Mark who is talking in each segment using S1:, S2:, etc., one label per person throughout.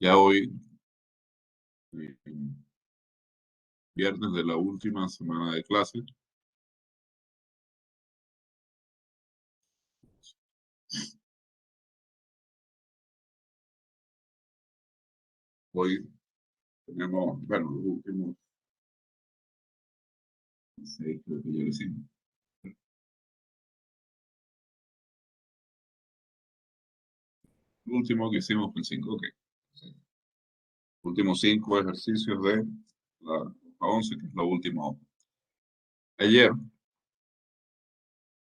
S1: Ya hoy, eh, viernes de la última semana de clase, hoy tenemos, bueno, los últimos 6, creo que ya lo hicimos. El último que hicimos fue el 5, ok. Sí. Últimos 5 ejercicios de la hoja 11, que es la última hoja. Ayer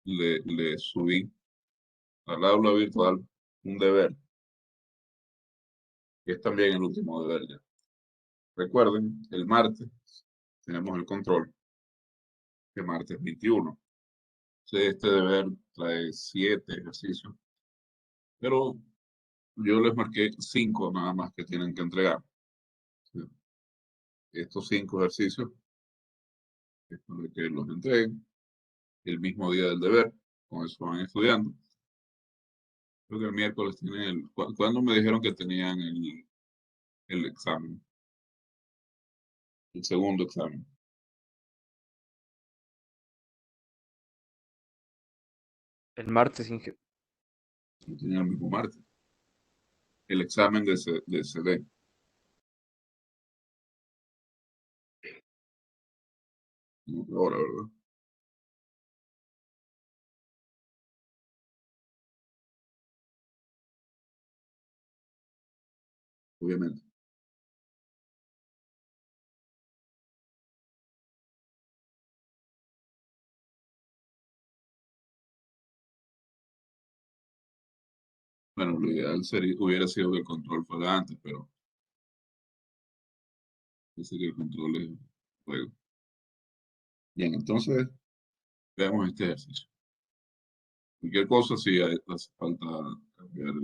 S1: le subí al aula virtual un deber, que es también el último deber ya. Recuerden, el martes tenemos el control, que martes 21. Entonces, este deber trae 7 ejercicios, pero yo les marqué 5 nada más que tienen que entregar. Sí. Estos 5 ejercicios es para que los entreguen el mismo día del deber, con eso van estudiando. Creo que el miércoles tienen ¿cuándo me dijeron que tenían el examen? El segundo examen.
S2: El martes,
S1: Lo tenían el mismo martes. El examen de CD. No, ahora, ¿verdad? Obviamente. Bueno, lo ideal hubiera sido que el control fuera antes, pero dice que el control es luego. Bien, entonces veamos este ejercicio. Cualquier cosa, si hace falta cambiar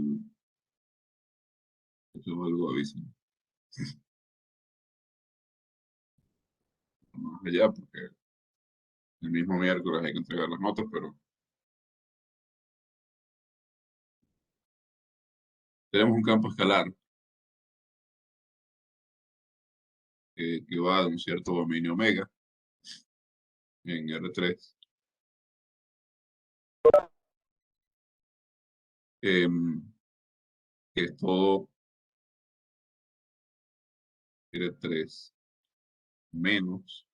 S1: esto es algo, avísenme. Más allá, porque el mismo miércoles hay que entregar las notas, pero tenemos un campo escalar que va de un cierto dominio omega en R3, em, que es todo R3 menos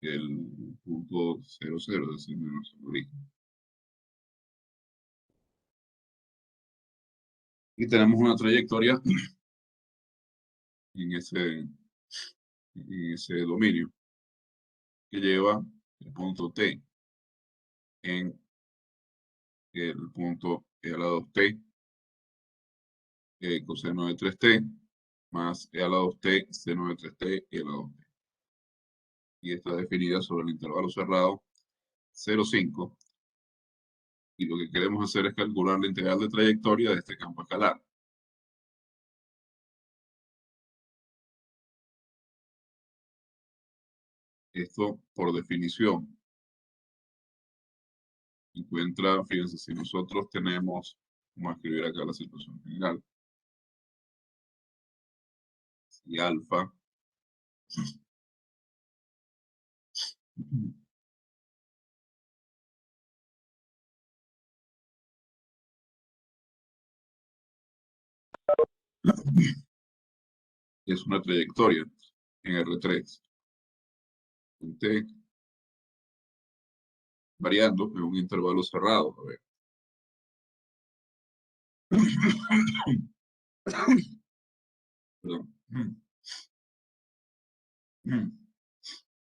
S1: el punto 00, es decir, menos el origen. Y tenemos una trayectoria en ese dominio que lleva el punto T en el punto E a la 2T, coseno de 3T, más E a la 2T, seno de 3T, E a la 2T. Y está definida sobre el intervalo cerrado 0,5. Y lo que queremos hacer es calcular la integral de trayectoria de este campo escalar. Esto, por definición, encuentra, fíjense, si nosotros tenemos, vamos a escribir acá la situación general, si alfa es una trayectoria en R3, en T, variando en un intervalo cerrado. A ver. Perdón.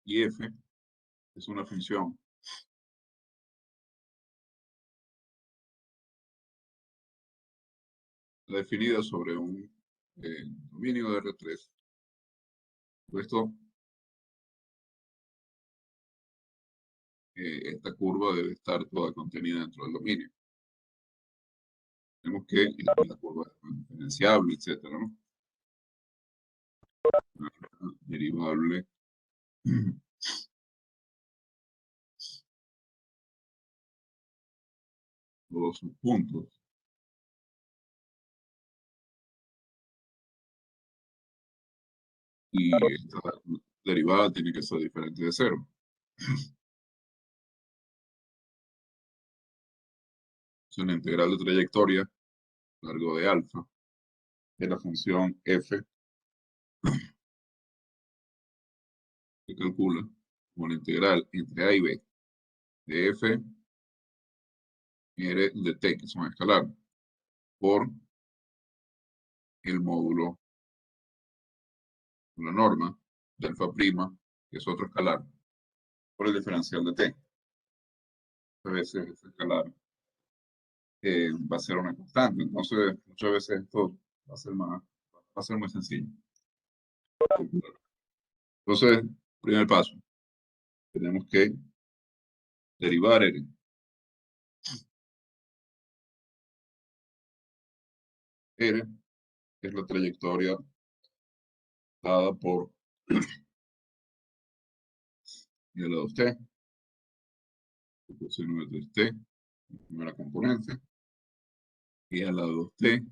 S1: Y F es una función definida sobre un dominio de R3. Esto, esta curva debe estar toda contenida dentro del dominio. Tenemos que la curva es diferenciable, etcétera, ¿no? Derivable todos sus puntos y esta derivada tiene que ser diferente de cero. Es una integral de trayectoria largo de alfa de la función f que calcula como la integral entre a y b de f r de t, que es un escalar, por el módulo, la norma de alfa prima, que es otro escalar, por el diferencial de t. A veces ese escalar va a ser una constante. Entonces, muchas veces esto va a ser muy sencillo. Entonces, primer paso, tenemos que derivar R. R es la trayectoria dada por y a la 2t, coseno de 3t, la primera componente, y a la 2t,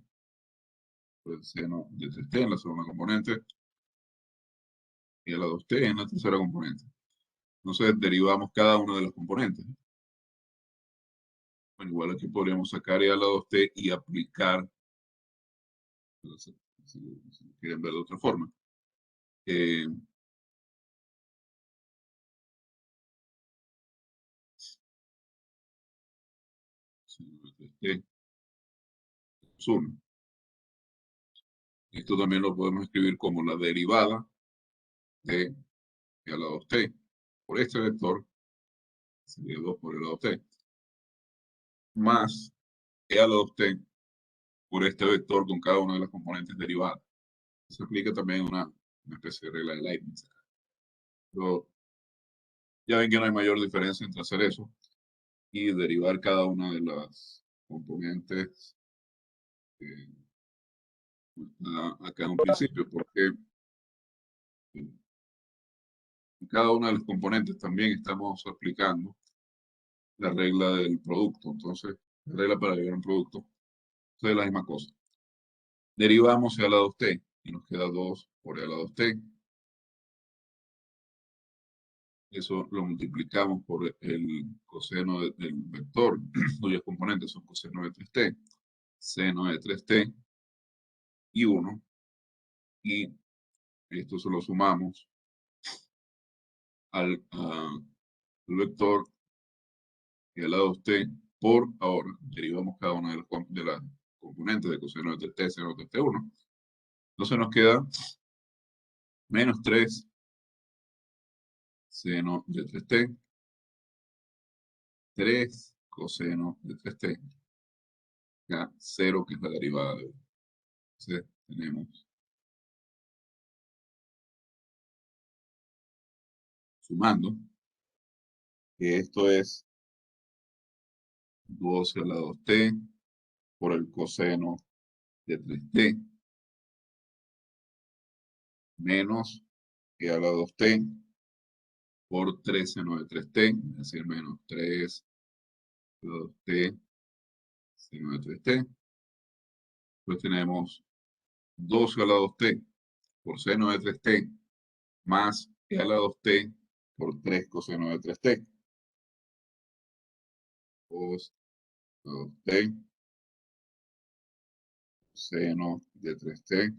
S1: pues seno de 3t en la segunda componente, y a la 2t en la tercera componente. Entonces derivamos cada una de las componentes. Bueno, igual aquí podríamos sacar a la 2t y aplicar, si quieren ver de otra forma. Eh, seno de 3t es 1. Esto también lo podemos escribir como la derivada de e a la 2t por este vector, sería 2 por e a la 2t, más e a la 2t por este vector con cada una de las componentes derivadas. Se aplica también una especie de regla de Leibniz. Pero ya ven que no hay mayor diferencia entre hacer eso y derivar cada una de las componentes acá en un principio, porque en cada una de las componentes también estamos aplicando la regla del producto. Entonces, la regla para derivar un producto es la misma cosa. Derivamos e a la 2t y nos queda 2 por e a la 2t. Eso lo multiplicamos por el coseno del vector, cuyos componentes son coseno de 3t, seno de 3t y 1. Y esto se lo sumamos al vector y al lado 2t por ahora. Derivamos cada una de las componentes de coseno de 3t, seno de 3t1. Entonces nos queda menos 3 seno de 3t, 3 coseno de 3t, ya 0 que es la derivada de 1. Entonces tenemos, sumando, que esto es 12 a la 2t por el coseno de 3t menos e a la 2t por 3 seno de 3t, es decir, menos 3 a la 2t seno de 3t. Pues tenemos 12 a la 2t por seno de 3t más e a la 2t por 3 coseno de 3t. 2 a la 2t seno de 3t,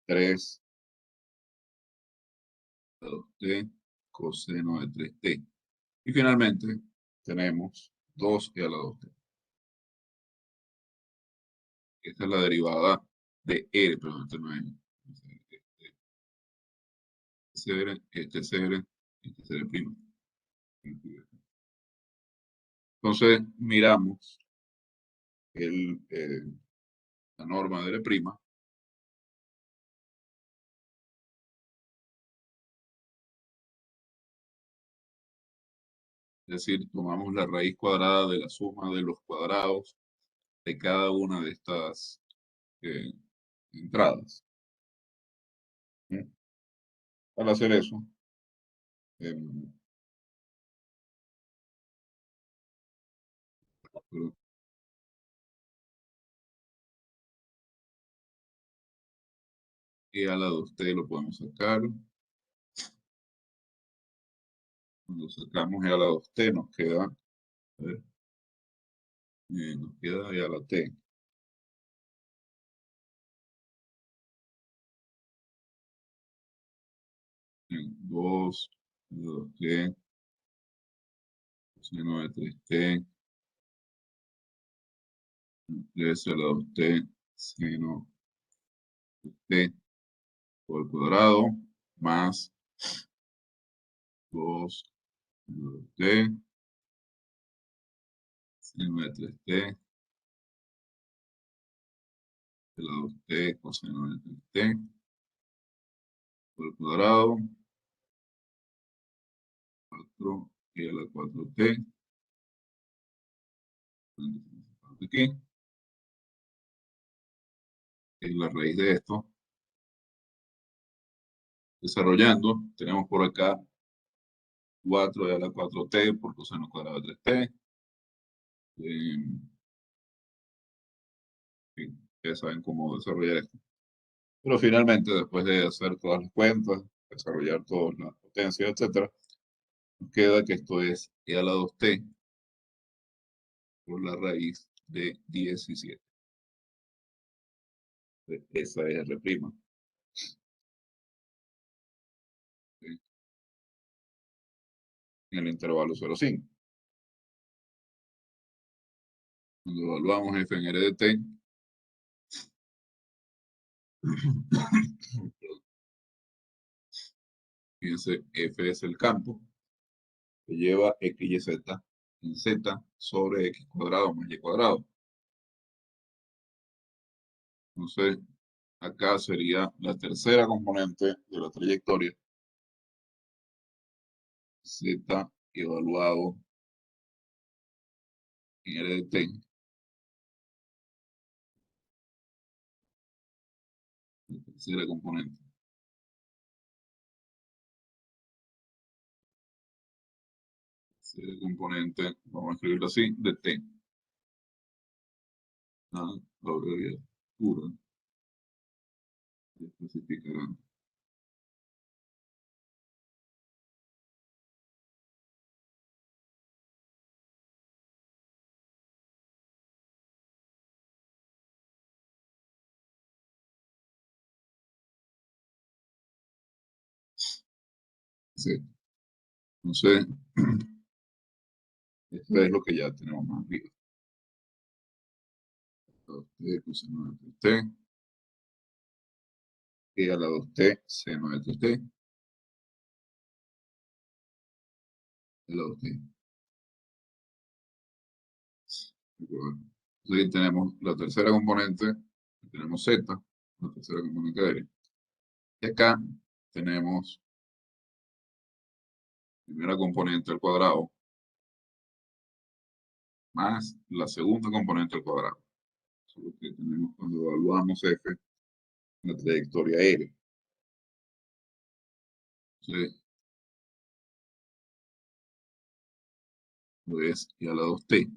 S1: 3 a la 2t coseno de 3t. Y finalmente tenemos 2 e a la 2t. Esta es la derivada de R, pero este no es. CR, este CR, este CR primo. Entonces miramos la norma de R prima. Es decir, tomamos la raíz cuadrada de la suma de los cuadrados de cada una de estas eh, entradas. ¿Sí? Al hacer eso, em, Y al lado de usted lo podemos sacar. Cuando sacamos y al lado de usted nos queda, a ver, nos queda y a la T. 2, 2T, coseno de 3T, 3 al lado de T, seno de T por el cuadrado, más 2 T, seno de 3T, al lado de T, coseno de 3T, por el cuadrado, 4 y a la 4T, aquí, es la raíz de esto. Desarrollando, tenemos por acá 4 y a la 4T por coseno cuadrado de 3T. Ya saben cómo desarrollar esto. Pero finalmente, después de hacer todas las cuentas, desarrollar todas las potencias, etcétera, nos queda que esto es e a la 2T por la raíz de 17. Esa es R'. ¿Sí? En el intervalo 0,5. Cuando evaluamos f en R de t, fíjense, f es el campo que lleva x y z en z sobre x cuadrado más y cuadrado. Entonces, acá sería la tercera componente de la trayectoria, z evaluado en R de t, la tercera componente. Tercera componente, vamos a escribirlo así, de t. La abreviatura especificará. Sí. Entonces, esto es lo que ya tenemos más arriba. T coseno de 3t, y a la 2t seno de 3t, a la 2t. Entonces tenemos la tercera componente, tenemos z, la tercera componente aérea. Y acá tenemos primera componente al cuadrado más la segunda componente al cuadrado. Eso es lo que tenemos cuando evaluamos f en la trayectoria aérea. Entonces, pues, y a la 2t.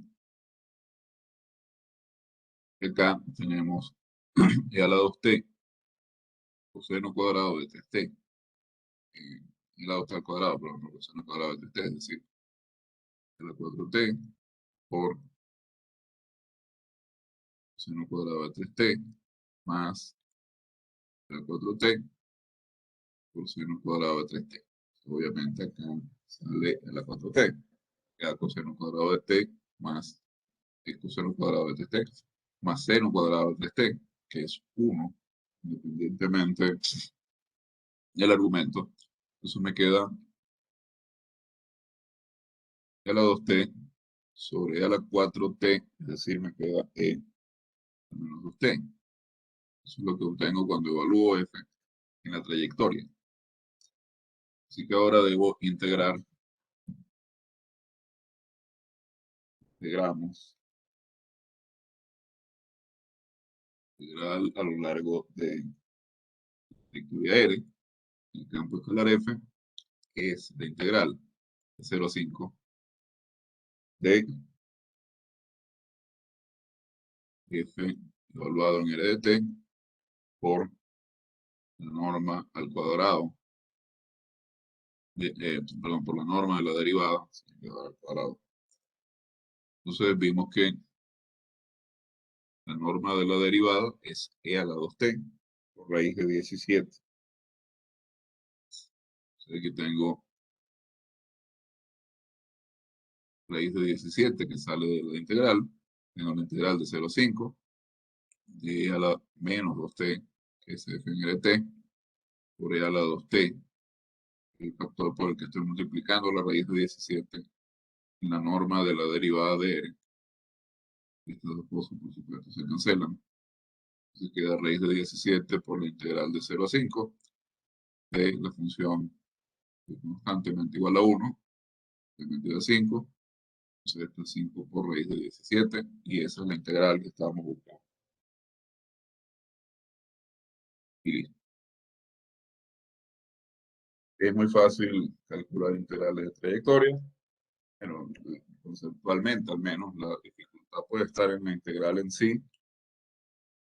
S1: Acá tenemos y a la 2t coseno cuadrado de 3t. Y la 2t al cuadrado, pero no coseno cuadrado de 3t, es decir, a la 4t por coseno cuadrado de 3t más la 4t por seno cuadrado de 3t. Obviamente acá sale la 4t. Queda coseno cuadrado de t más coseno cuadrado de 3t más seno cuadrado de 3t, que es 1, independientemente del argumento. Entonces me queda a la 2t sobre a la 4t, es decir, me queda e a menos 2t. Eso es lo que obtengo cuando evalúo f en la trayectoria. Así que ahora debo integramos integral a lo largo de trayectoria R, el campo escalar f, que es la integral de 0 a 5 de f evaluado en R de t por la norma al cuadrado, perdón, por la norma de la derivada, se queda al cuadrado. Entonces vimos que la norma de la derivada es e a la 2t por raíz de 17. Entonces aquí tengo raíz de 17 que sale de la integral. Tengo la integral de 0 a 5 de e a la menos 2t, que es f en rt, por e a la 2t, el factor por el que estoy multiplicando la raíz de 17 en la norma de la derivada de r. Estas dos cosas, por supuesto, se cancelan. Entonces queda raíz de 17 por la integral de 0 a 5 de la función constantemente igual a 1, de medida 5. Entonces esto es 5 por raíz de 17 y esa es la integral que estábamos buscando. Y listo. Es muy fácil calcular integrales de trayectoria, pero conceptualmente al menos la dificultad puede estar en la integral en sí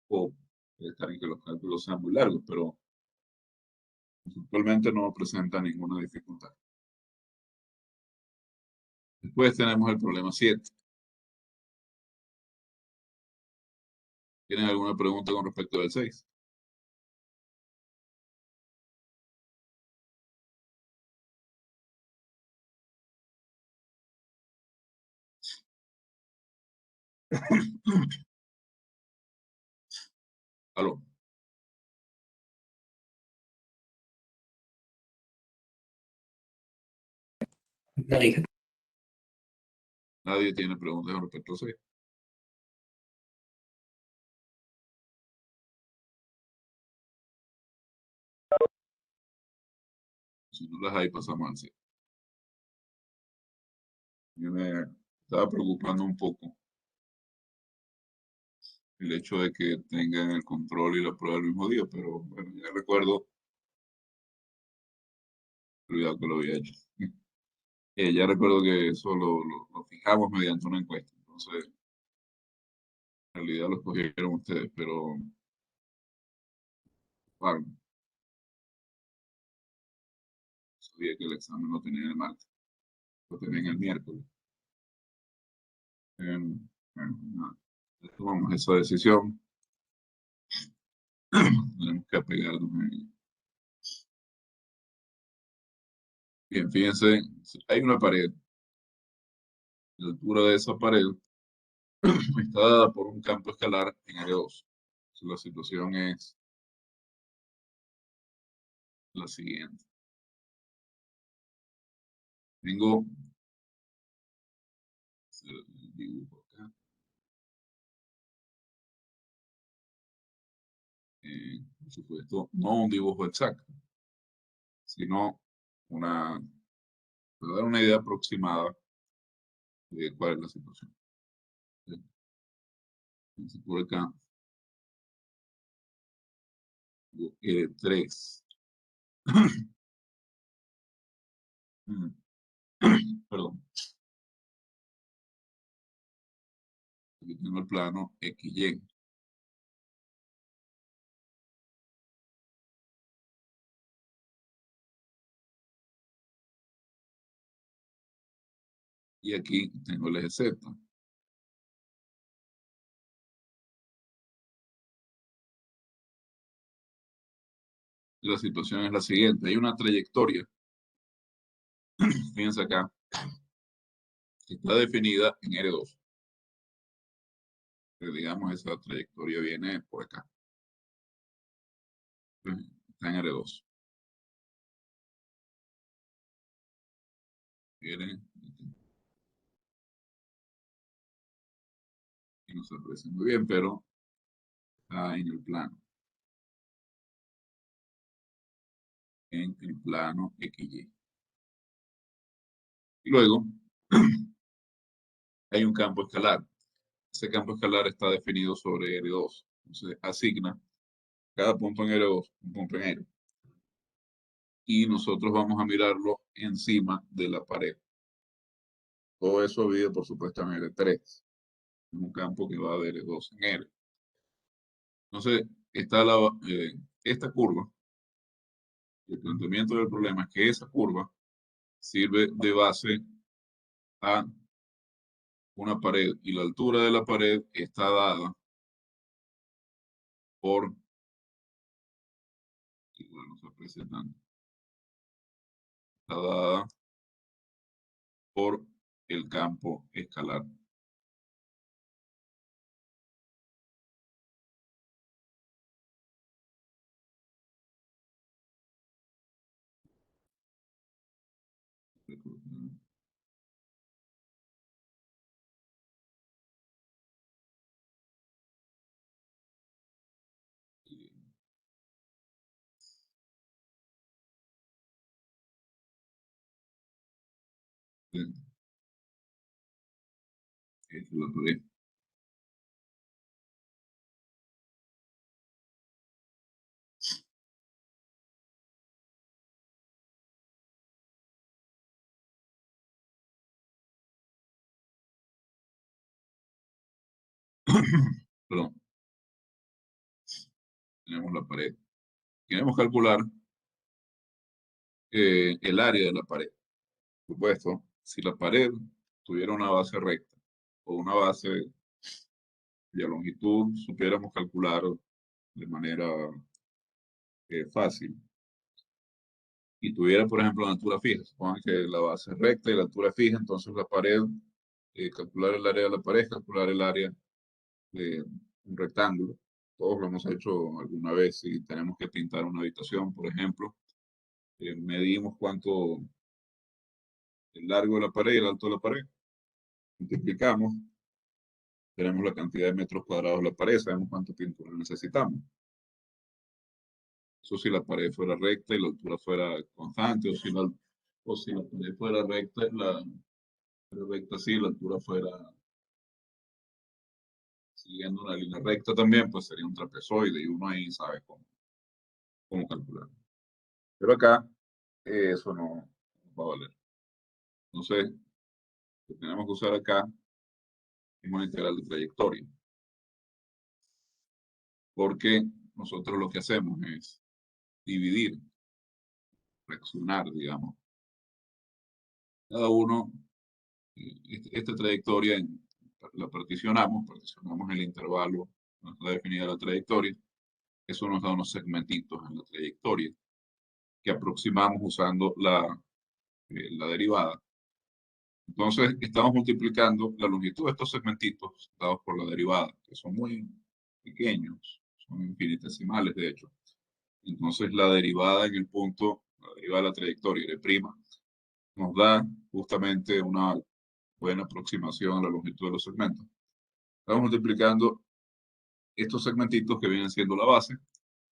S1: o puede estar en que los cálculos sean muy largos, pero conceptualmente no presenta ninguna dificultad. Después tenemos el problema 7. ¿Tienen alguna pregunta con respecto del 6? ¿Aló?
S3: Nadie.
S1: Nadie tiene preguntas con respecto al 6. Si no las hay, pasamos al 7. Yo me estaba preocupando un poco el hecho de que tengan el control y la prueba el mismo día, pero bueno, ya recuerdo, olvidado que lo había hecho. Ya recuerdo que eso lo fijamos mediante una encuesta, entonces en realidad lo escogieron ustedes, pero bueno, sabía que el examen lo tenían el martes, lo tenían el miércoles. Bueno, nada, tomamos esa decisión, tenemos que apegarnos a ella. Bien, fíjense, hay una pared. La altura de esa pared está dada por un campo escalar en R2. Entonces, la situación es la siguiente. Tengo el dibujo acá. Por supuesto, no un dibujo exacto, sino para dar una idea aproximada de cuál es la situación. Entonces, por acá, L3. Perdón. Aquí tengo el plano XY. Y aquí tengo el eje Z. La situación es la siguiente. Hay una trayectoria. Fíjense acá. Que está definida en R2. Que digamos, esa trayectoria viene por acá. Está en R2. Viene y no se aprecia muy bien, pero está en el plano. En el plano XY. Y luego hay un campo escalar. Ese campo escalar está definido sobre R2. Entonces asigna cada punto en R2 un punto en R. Y nosotros vamos a mirarlo encima de la pared. Todo eso vive, por supuesto, en R3. En un campo que va de R2 en R. Entonces, está esta curva El planteamiento del problema es que esa curva sirve de base a una pared y la altura de la pared está dada por, igual no se aprecia tanto, está dada por el campo escalar. Es la pared. Perdón, tenemos la pared. Queremos calcular el área de la pared. Por supuesto, si la pared tuviera una base recta o una base de longitud, supiéramos calcular de manera fácil. Y tuviera, por ejemplo, la altura fija. Supongan que la base es recta y la altura es fija, entonces la pared, calcular el área de la pared, calcular el área de un rectángulo. Todos lo hemos hecho alguna vez. Si tenemos que pintar una habitación, por ejemplo, medimos cuánto el largo de la pared y el alto de la pared. Multiplicamos, tenemos la cantidad de metros cuadrados de la pared, sabemos cuánto pintura necesitamos. Eso si la pared fuera recta y la altura fuera constante, o si la pared fuera recta, fuera recta sí, la altura fuera siguiendo una línea recta también, pues sería un trapezoide y uno ahí sabe cómo calcular. Pero acá eso no va a valer. Entonces, lo que tenemos que usar acá es una integral de trayectoria, porque nosotros lo que hacemos es dividir, fraccionar, digamos, cada uno, esta trayectoria la particionamos el intervalo, nos está definida la trayectoria, eso nos da unos segmentitos en la trayectoria que aproximamos usando la derivada. Entonces, estamos multiplicando la longitud de estos segmentitos dados por la derivada, que son muy pequeños, son infinitesimales de hecho. Entonces, la derivada en el punto, la derivada de la trayectoria de prima, nos da justamente una buena aproximación a la longitud de los segmentos. Estamos multiplicando estos segmentitos que vienen siendo la base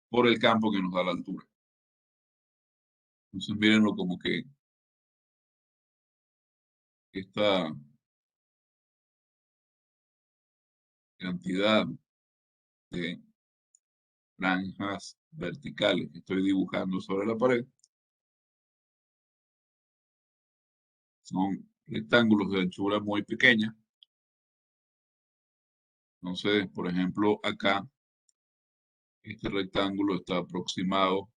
S1: por el campo que nos da la altura. Entonces, mírenlo como que esta cantidad de franjas verticales que estoy dibujando sobre la pared son rectángulos de anchura muy pequeña. Entonces, por ejemplo, acá este rectángulo está aproximado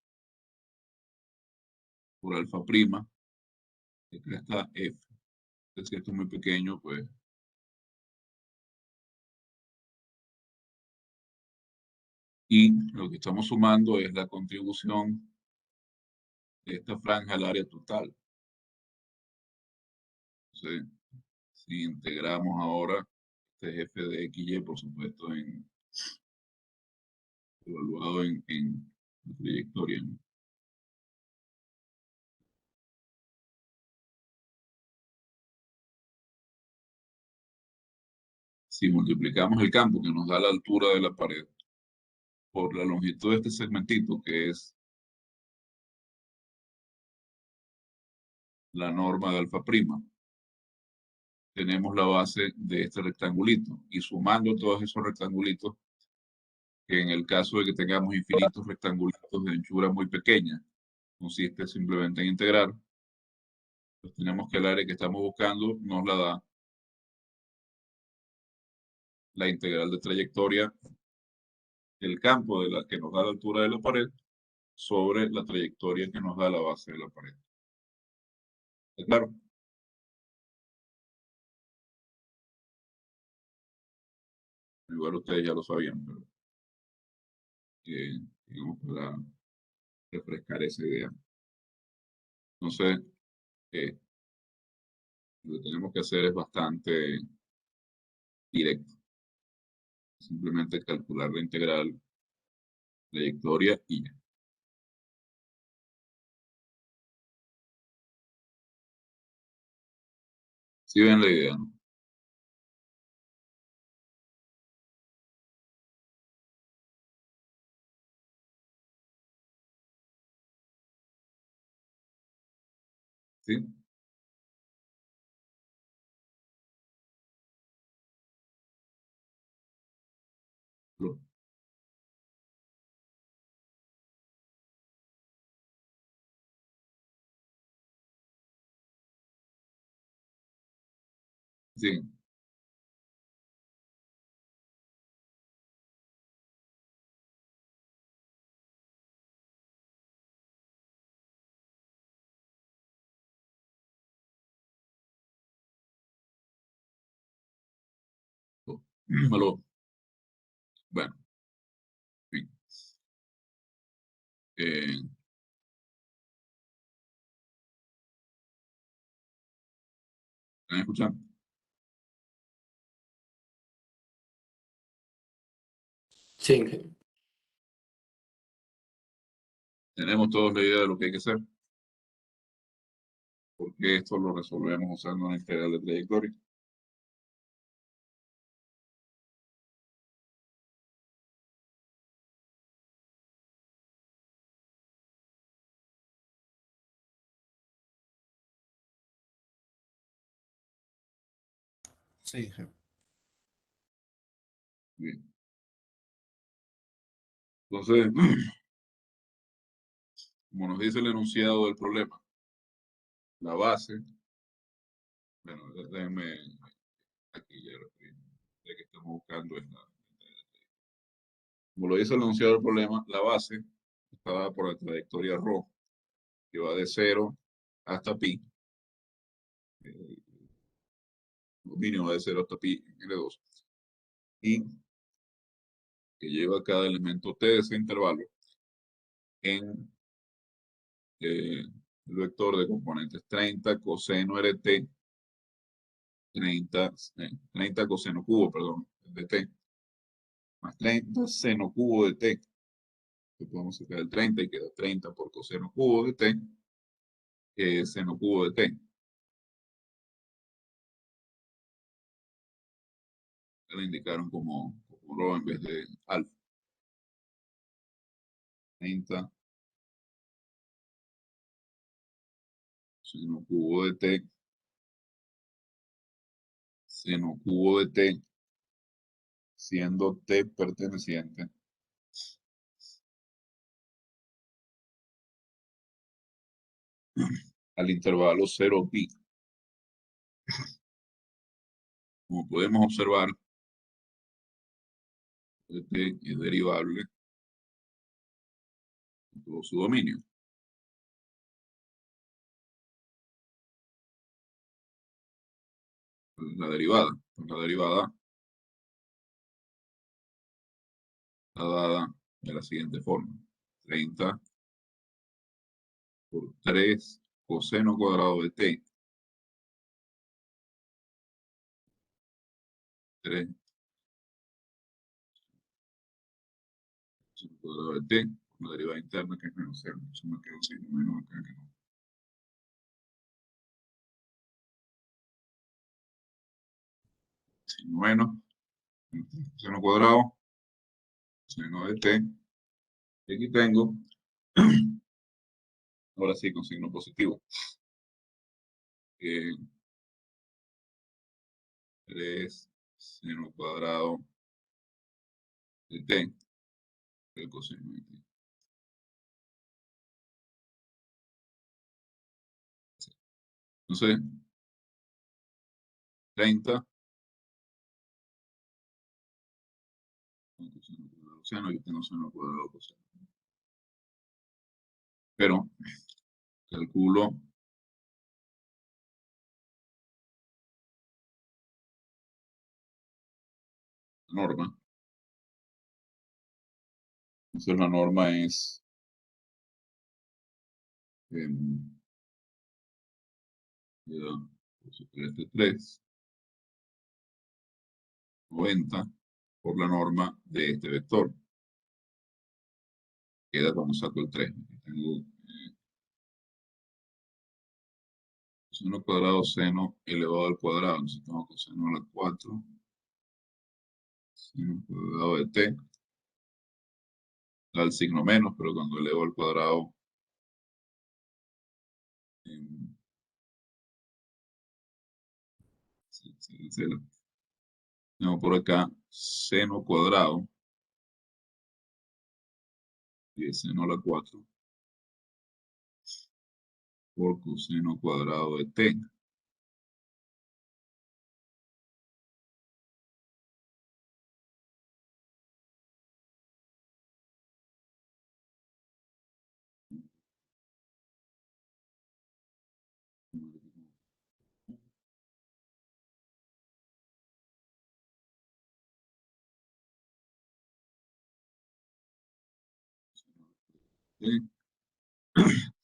S1: por alfa prima. Acá está F. Si esto es muy pequeño, pues. Y lo que estamos sumando es la contribución de esta franja al área total. Entonces, si integramos ahora este f de xy, por supuesto, evaluado en la trayectoria, ¿no? Si multiplicamos el campo que nos da la altura de la pared por la longitud de este segmentito, que es la norma de alfa prima, tenemos la base de este rectangulito. Y sumando todos esos rectangulitos, que en el caso de que tengamos infinitos rectangulitos de anchura muy pequeña, consiste simplemente en integrar, pues tenemos que el área que estamos buscando nos la da la integral de trayectoria del campo de la que nos da la altura de la pared sobre la trayectoria que nos da la base de la pared. ¿Está claro? Igual ustedes ya lo sabían, pero digamos para refrescar esa idea. Entonces, eh, lo que tenemos que hacer es bastante directo. Simplemente calcular la integral, trayectoria y ya. Si ven la idea, ¿no? ¿Sí? Lo- Sí. Aló. Bueno, en fin. Eh, ¿Están escuchando?
S3: Sí,
S1: Tenemos todos la idea de lo que hay que hacer, porque esto lo resolvemos usando una integral de trayectoria.
S3: sí, jefe.
S1: Bien. Entonces, como nos dice el enunciado del problema, la base, bueno, déjenme aquí ya lo ya que estamos buscando esta. Como lo dice el enunciado del problema, la base está dada por la trayectoria ρ, que va de 0 hasta pi. El mínimo va de 0 hasta pi en L2. Y que lleva cada elemento t de ese intervalo en el vector de componentes 30 coseno RT, 30, 30 coseno cubo, perdón, de t, más 30 seno cubo de t, que podemos sacar el 30 y queda 30 por coseno cubo de t, seno cubo de t. Lo indicaron como rho en vez de alfa. 30 seno cubo de t, seno cubo de t, siendo t perteneciente al intervalo 0 pi. Como podemos observar, t es derivable en todo su dominio. La derivada está dada de la siguiente forma. 30 por 3 coseno cuadrado de t. 3 coseno cuadrado de t. Una derivada interna que es menos 0. Eso me quedó sin menos acá que no. Sin menos, coseno cuadrado, seno de t. Y aquí tengo, ahora sí, con signo positivo. 3 seno cuadrado de t, el coseno de t. Entonces, 30 coseno cuadrado seno, yo tengo seno cuadrado coseno. Pero calculo la norma. Entonces la norma es este 3, 90 por la norma de este vector. Queda cuando saco el 3. Tengo seno cuadrado seno elevado al cuadrado. Entonces tengo coseno a la 4. Seno cuadrado de t. Da el signo menos, pero cuando elevo al cuadrado tengo por acá seno cuadrado y seno a la 4 por coseno cuadrado de t.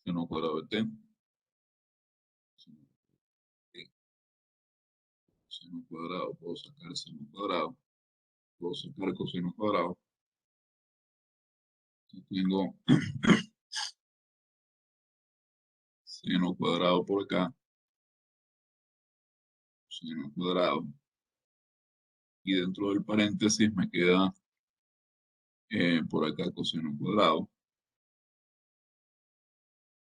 S1: Seno cuadrado de t. Seno cuadrado, puedo sacar seno cuadrado, puedo sacar coseno cuadrado. Tengo seno cuadrado por acá, seno cuadrado, y dentro del paréntesis me queda por acá coseno cuadrado,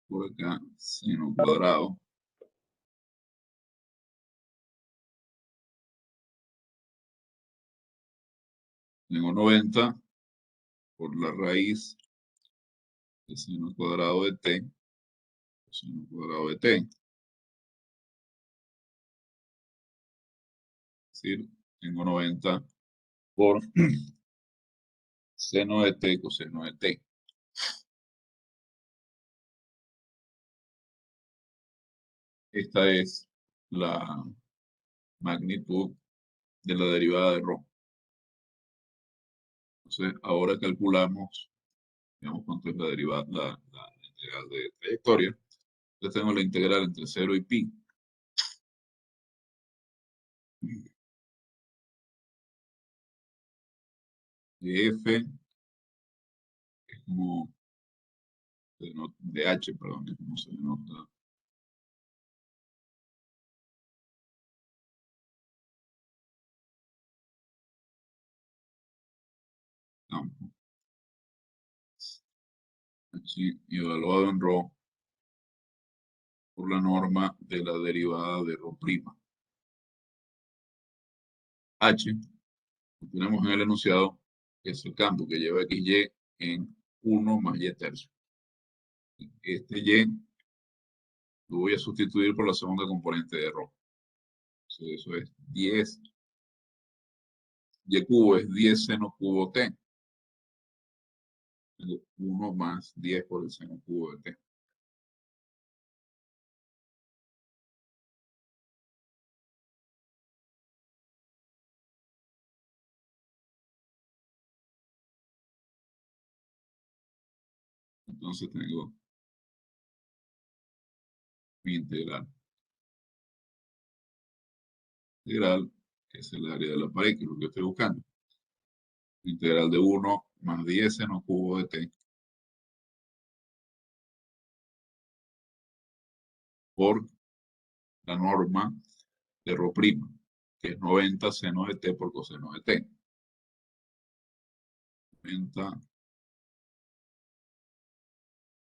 S1: por acá seno cuadrado, tengo 90 por la raíz de seno cuadrado de t, coseno cuadrado de t, es decir, tengo 90 por seno de t, coseno de t. Esta es la magnitud de la derivada de ρ. Entonces, ahora calculamos, digamos, cuánto es la derivada, la integral de trayectoria. Entonces tengo la integral entre 0 y pi. De f es como de h, perdón, es como se denota. Campo. H evaluado en ρ por la norma de la derivada de ρ'H. Lo tenemos en el enunciado, que es el campo que lleva xy en 1 más y tercio. Este y lo voy a sustituir por la segunda componente de ρ. Entonces, eso es 10. Y cubo es 10 seno cubo t. Tengo 1 más 10 por el seno cubo de t. Entonces tengo mi integral. Integral, que es el área de la pared, que es lo que estoy buscando. Integral de 1 más 10 seno cubo de t por la norma de ρ', que es 90 seno de t por coseno de t. 90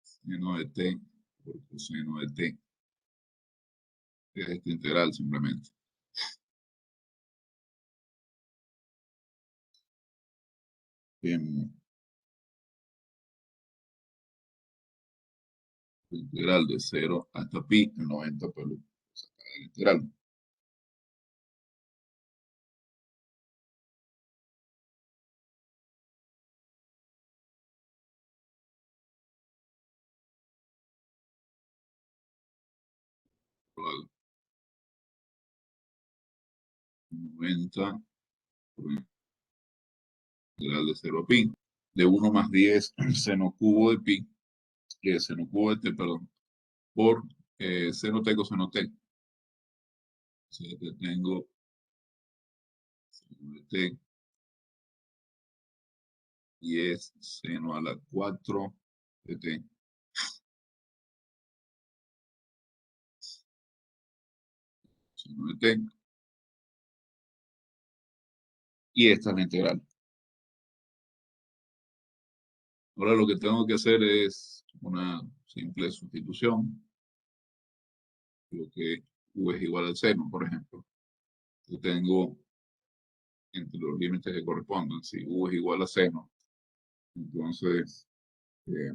S1: seno de t por coseno de t. Es esta integral simplemente. Bien. Integral de 0 hasta pi, el 90 pues lo sacar de la integral. 90 por integral de 0 a pi. De 1 más 10 seno cubo de pi, seno cubo de t, perdón, por seno t coseno t. Entonces, aquí tengo seno de t y es seno a la 4 de t. Seno de t. Y esta es la integral. Ahora lo que tengo que hacer es una simple sustitución. Lo que u es igual al seno, por ejemplo. Yo tengo entre los límites que corresponden. Si u es igual a seno, entonces eh,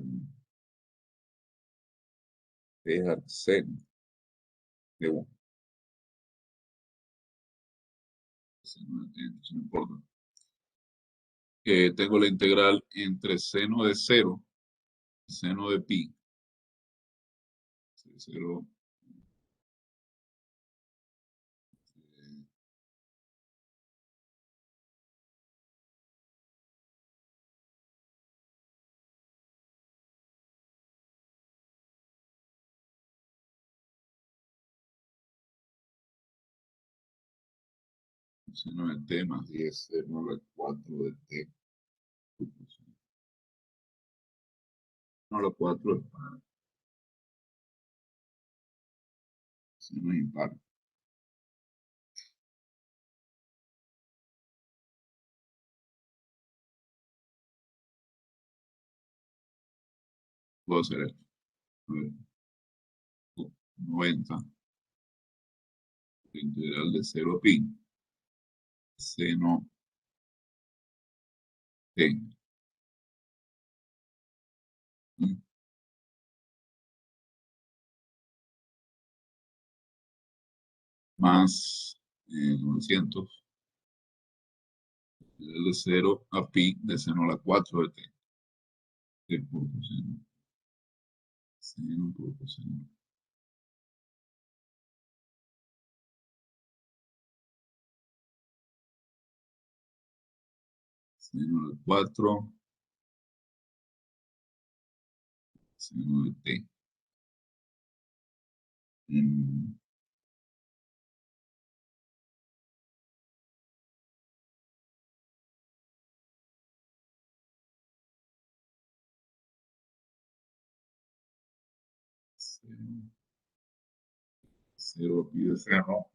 S1: es seno de u. Seno de entonces no importa. Tengo la integral entre seno de 0 y seno de pi. 0, seno de t más 10 seno a la 4 de t. No, la 4 es para seno impar. Puedo hacer esto. A ver, 90 integral de 0 a pi. Seno t. Más 900 de 0 a pi de seno a la 4 de t. T por coseno. Seno por coseno. Seno a la 4. Seno de t. En seno, 0 pi de seno.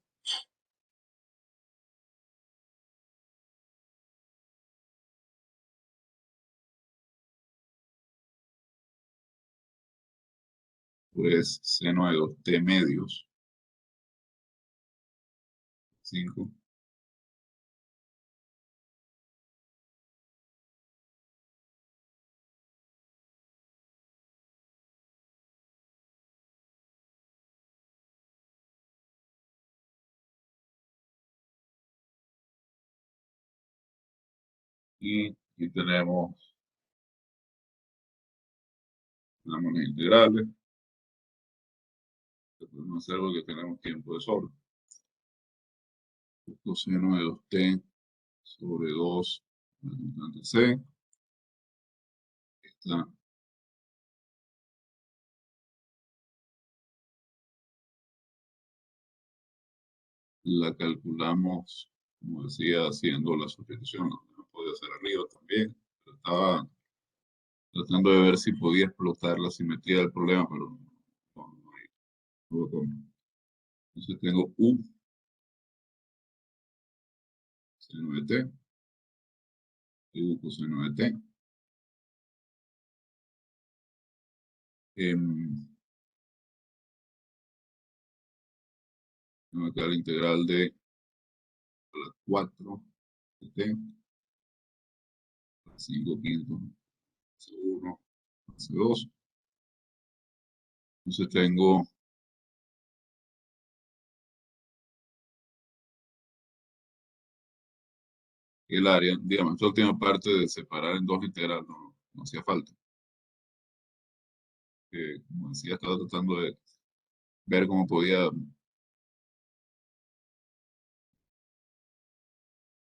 S1: Pues seno de 2t medios. 5. Y aquí tenemos las integrales. Podemos hacer algo que tenemos tiempo de sobra. Coseno de 2t sobre 2 constante c. Esta la calculamos, como decía, haciendo la sustitución. No podía hacer arriba también. Pero estaba tratando de ver si podía explotar la simetría del problema, pero no lo tomo. Entonces tengo u seno de t y u coseno de t. Me va a quedar la integral de 4 de t, 5 quintos, C1, C2. Entonces tengo el área, digamos, esta última parte de separar en dos integrales no hacía falta. Como decía, estaba tratando de ver cómo podía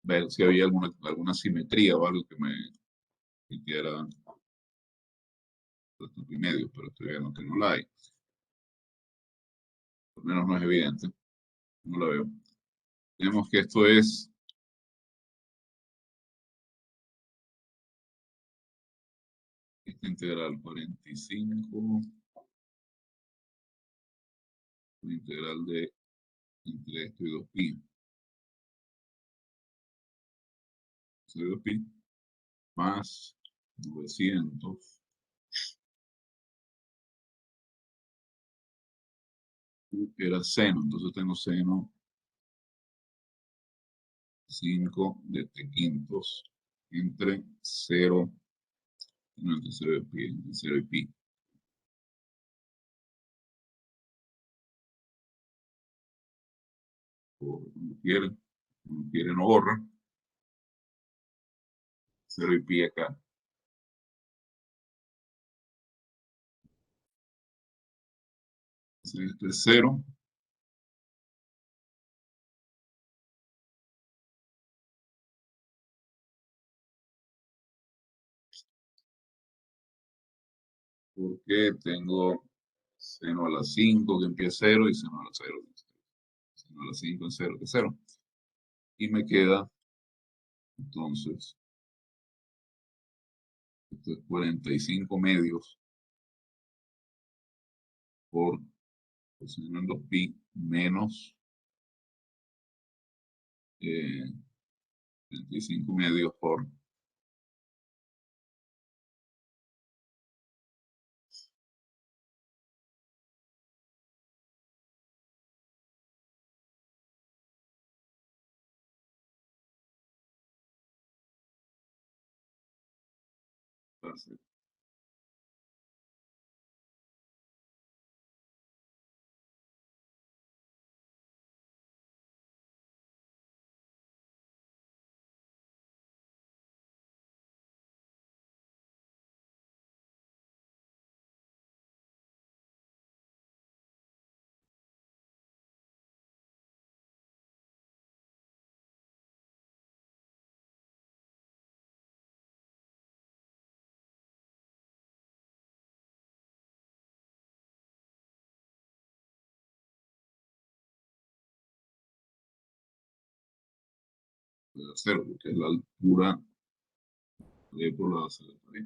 S1: ver si había alguna simetría o algo que me hiciera estos y medio, pero estoy viendo que no la hay. Al menos no es evidente. No la veo. Tenemos que esto es esta integral 45, la integral de entre esto y 2pi. 2pi más 900 era seno, entonces tengo seno 5 de t quintos entre 0, no, entre 0 y pi, entre 0 y pi. Cuando quiere no borra. 0 y pi acá. Entonces esto es 0. Porque tengo seno a la 5 que empieza 0 y seno a la 0. Seno a la 5 en 0 que es 0. Y me queda, entonces, esto es 45 medios por seno en 2pi menos 35 medios por de 0, porque es la altura de por la base de la pared.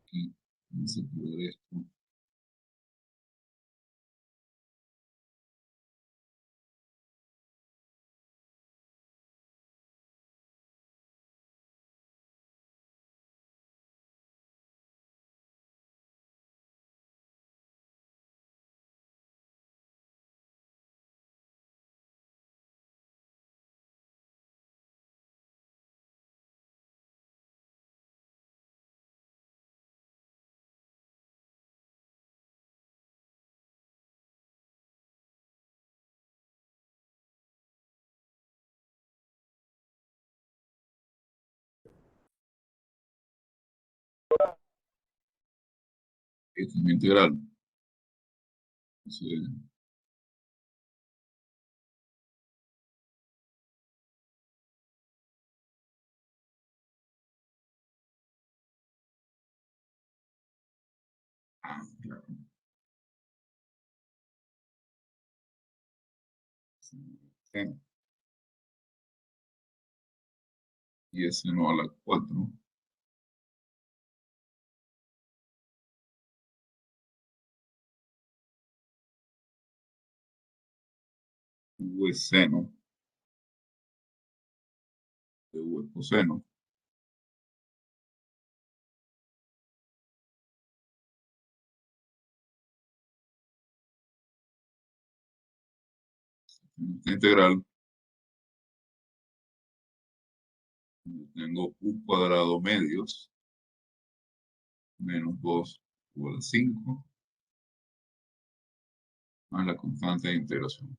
S1: Aquí vamos a poner esto. Esta es mi integral. Entonces, claro. Y ese no a la 4. U es seno. De U es coseno. En esta integral tengo U cuadrado medios menos 2 igual a 5 más la constante de integración.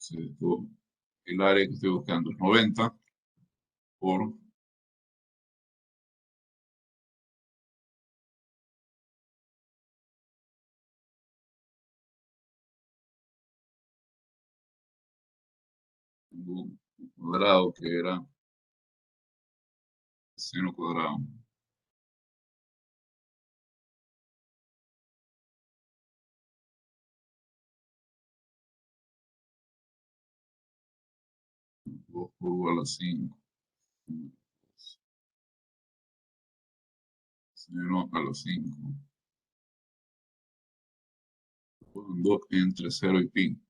S1: Entonces, el área que estoy buscando es 90 por un cuadrado que era seno cuadrado. Dos por u a la 5. Seno a la 5. 2 entre 0 y pi.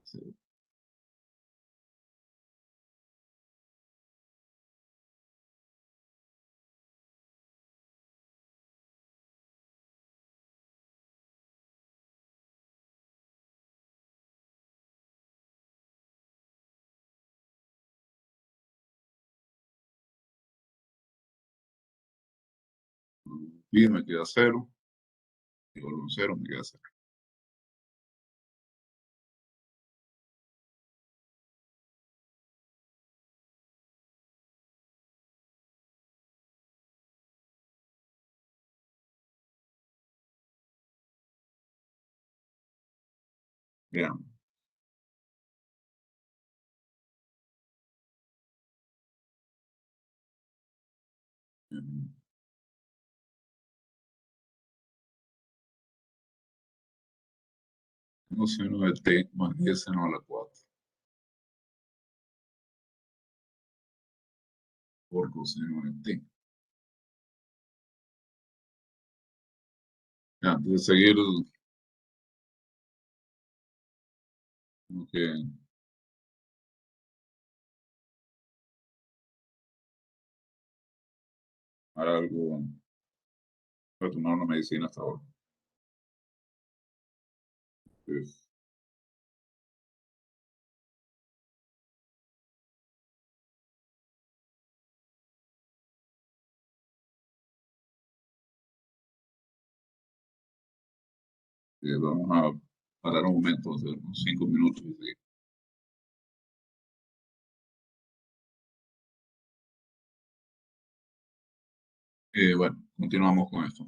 S1: Sí. Pi me queda 0. Igual a 0 me queda 0. Veamos. Coseno de t más 10 seno a la 4 por coseno de t. Ya, antes de seguir, tengo que hará algo para tomar una medicina hasta ahora. Pues, vamos a parar un momento, hacer unos 5 minutos. Bueno, continuamos con esto.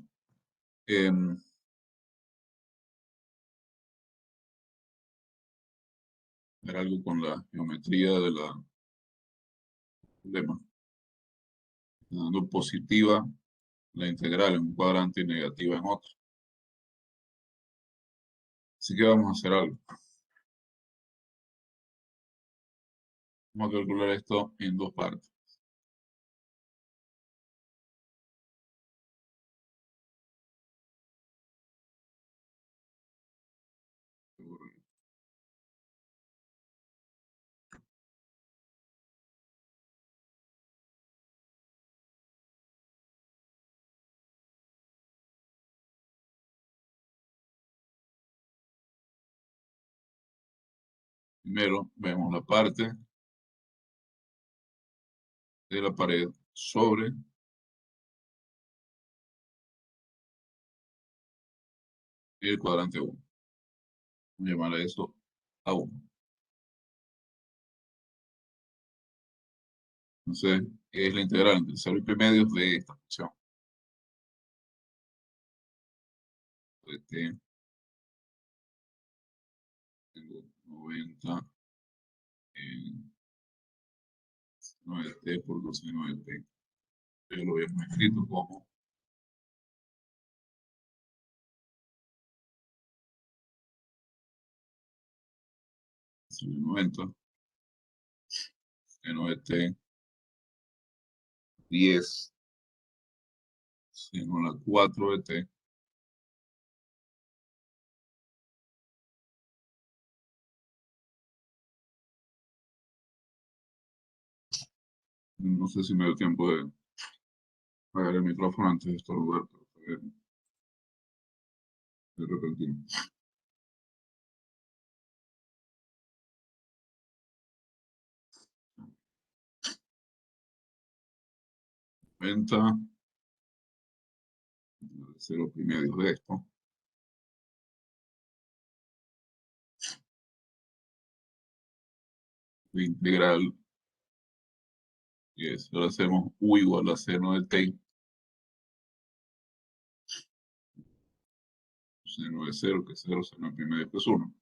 S1: Ver algo con la geometría de la problema. Dando positiva la integral en un cuadrante y negativa en otro. Así que vamos a hacer algo. Vamos a calcular esto en dos partes. Primero vemos la parte de la pared sobre el cuadrante 1. Vamos a llamar a eso A1. Entonces, es la integral entre 0 y p medios de esta función. De t, tengo 90 en 9t por coseno de t. Yo lo habíamos escrito como 90 seno de t 10 seno a la 4 de t no sé si me dio tiempo de Apagar el micrófono antes de estornudar, pero fue de repentino. Venta, 0,5 de esto. La integral, y es, ahora hacemos u igual a seno de t. Seno de 0, que es 0, seno de pi medio, que es 1.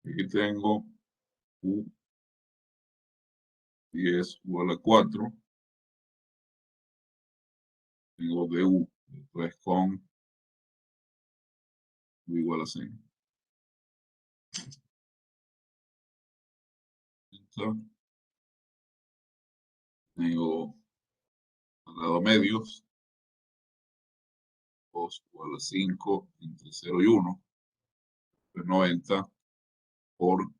S1: Aquí tengo u 10 igual a 4. Tengo du, después con u igual a 6. Tengo al lado medios, 2 igual a 5 entre 0 y 1. Pues 90 por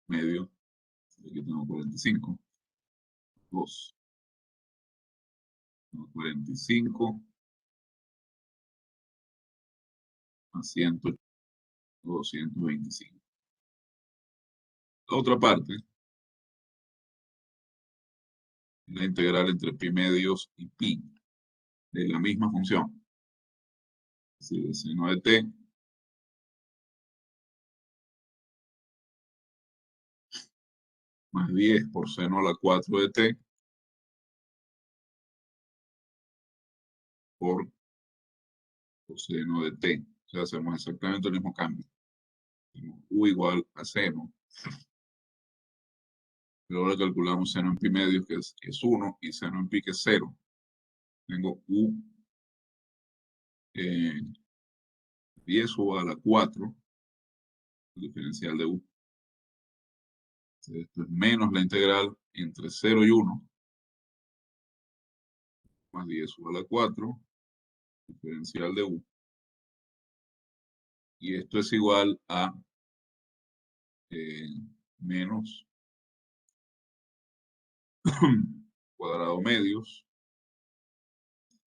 S1: medio. Aquí tengo 45. 2. Tengo 45 a 100, 225. La otra parte, la integral entre pi medios y pi de la misma función. Es decir, el seno de t más 10 por seno a la 4 de t por coseno de t. O sea, hacemos exactamente el mismo cambio. Tenemos u igual a seno. Pero ahora calculamos seno en pi medios, que es 1, y seno en pi, que es 0. Tengo u 10 u a la 4, el diferencial de u. Esto es menos la integral entre 0 y 1, más 10 u a la 4, diferencial de u. Y esto es igual a menos cuadrado medios,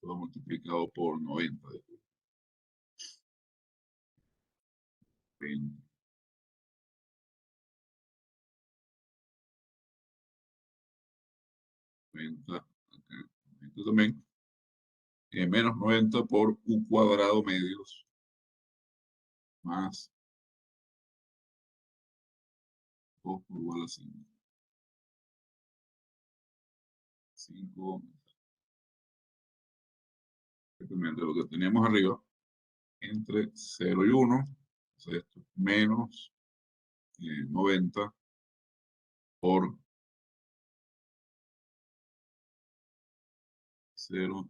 S1: todo multiplicado por 90. 20, 90, acá, 90 también. Menos 90 por u cuadrado medios más 2 por igual a 5. 5, exactamente lo que teníamos arriba, entre 0 y 1. Entonces esto es menos 90 por 0,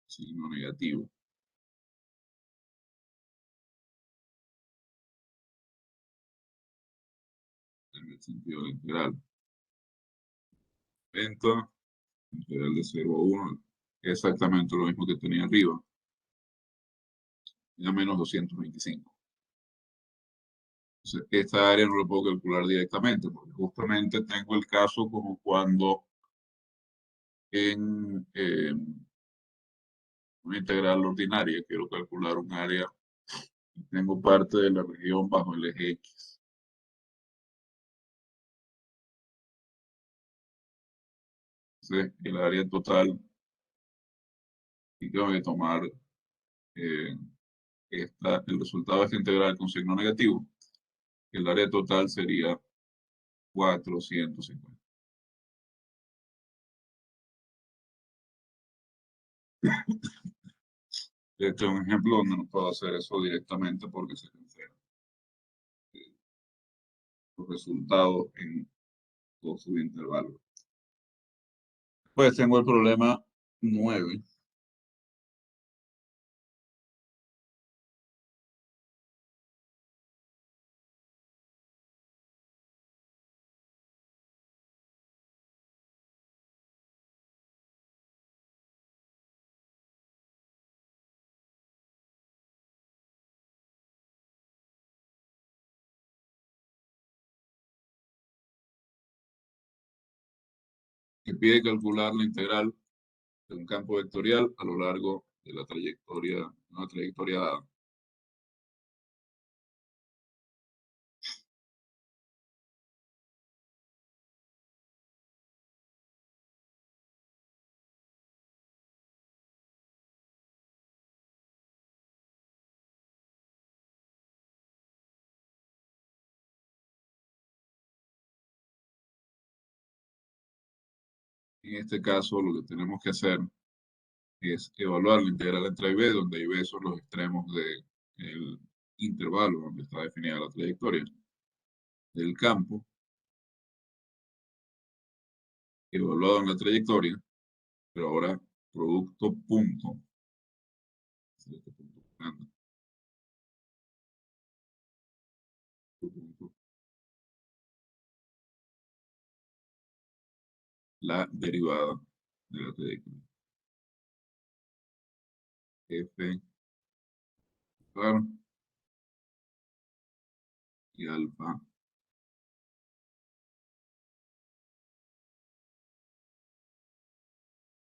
S1: signo negativo. En el sentido de la integral. Venta, integral de 0 a 1, exactamente lo mismo que tenía arriba. Ya menos 225. Entonces, esta área no la puedo calcular directamente, porque justamente tengo el caso como cuando en una integral ordinaria quiero calcular un área y tengo parte de la región bajo el eje X. Entonces, el área total, y tengo que tomar eh, el resultado de esta integral con signo negativo. El área total sería 450. Este es un ejemplo donde no puedo hacer eso directamente porque se cancelan los resultados en dos subintervalos. Pues tengo el problema 9. que pide calcular la integral de un campo vectorial a lo largo de una trayectoria dada. En este caso, lo que tenemos que hacer es evaluar la integral entre A y B, donde A y B son los extremos del intervalo donde está definida la trayectoria del campo, evaluado en la trayectoria, pero ahora producto punto. Este punto grande. Punto. La derivada de la trayectoria. F, claro, y alfa.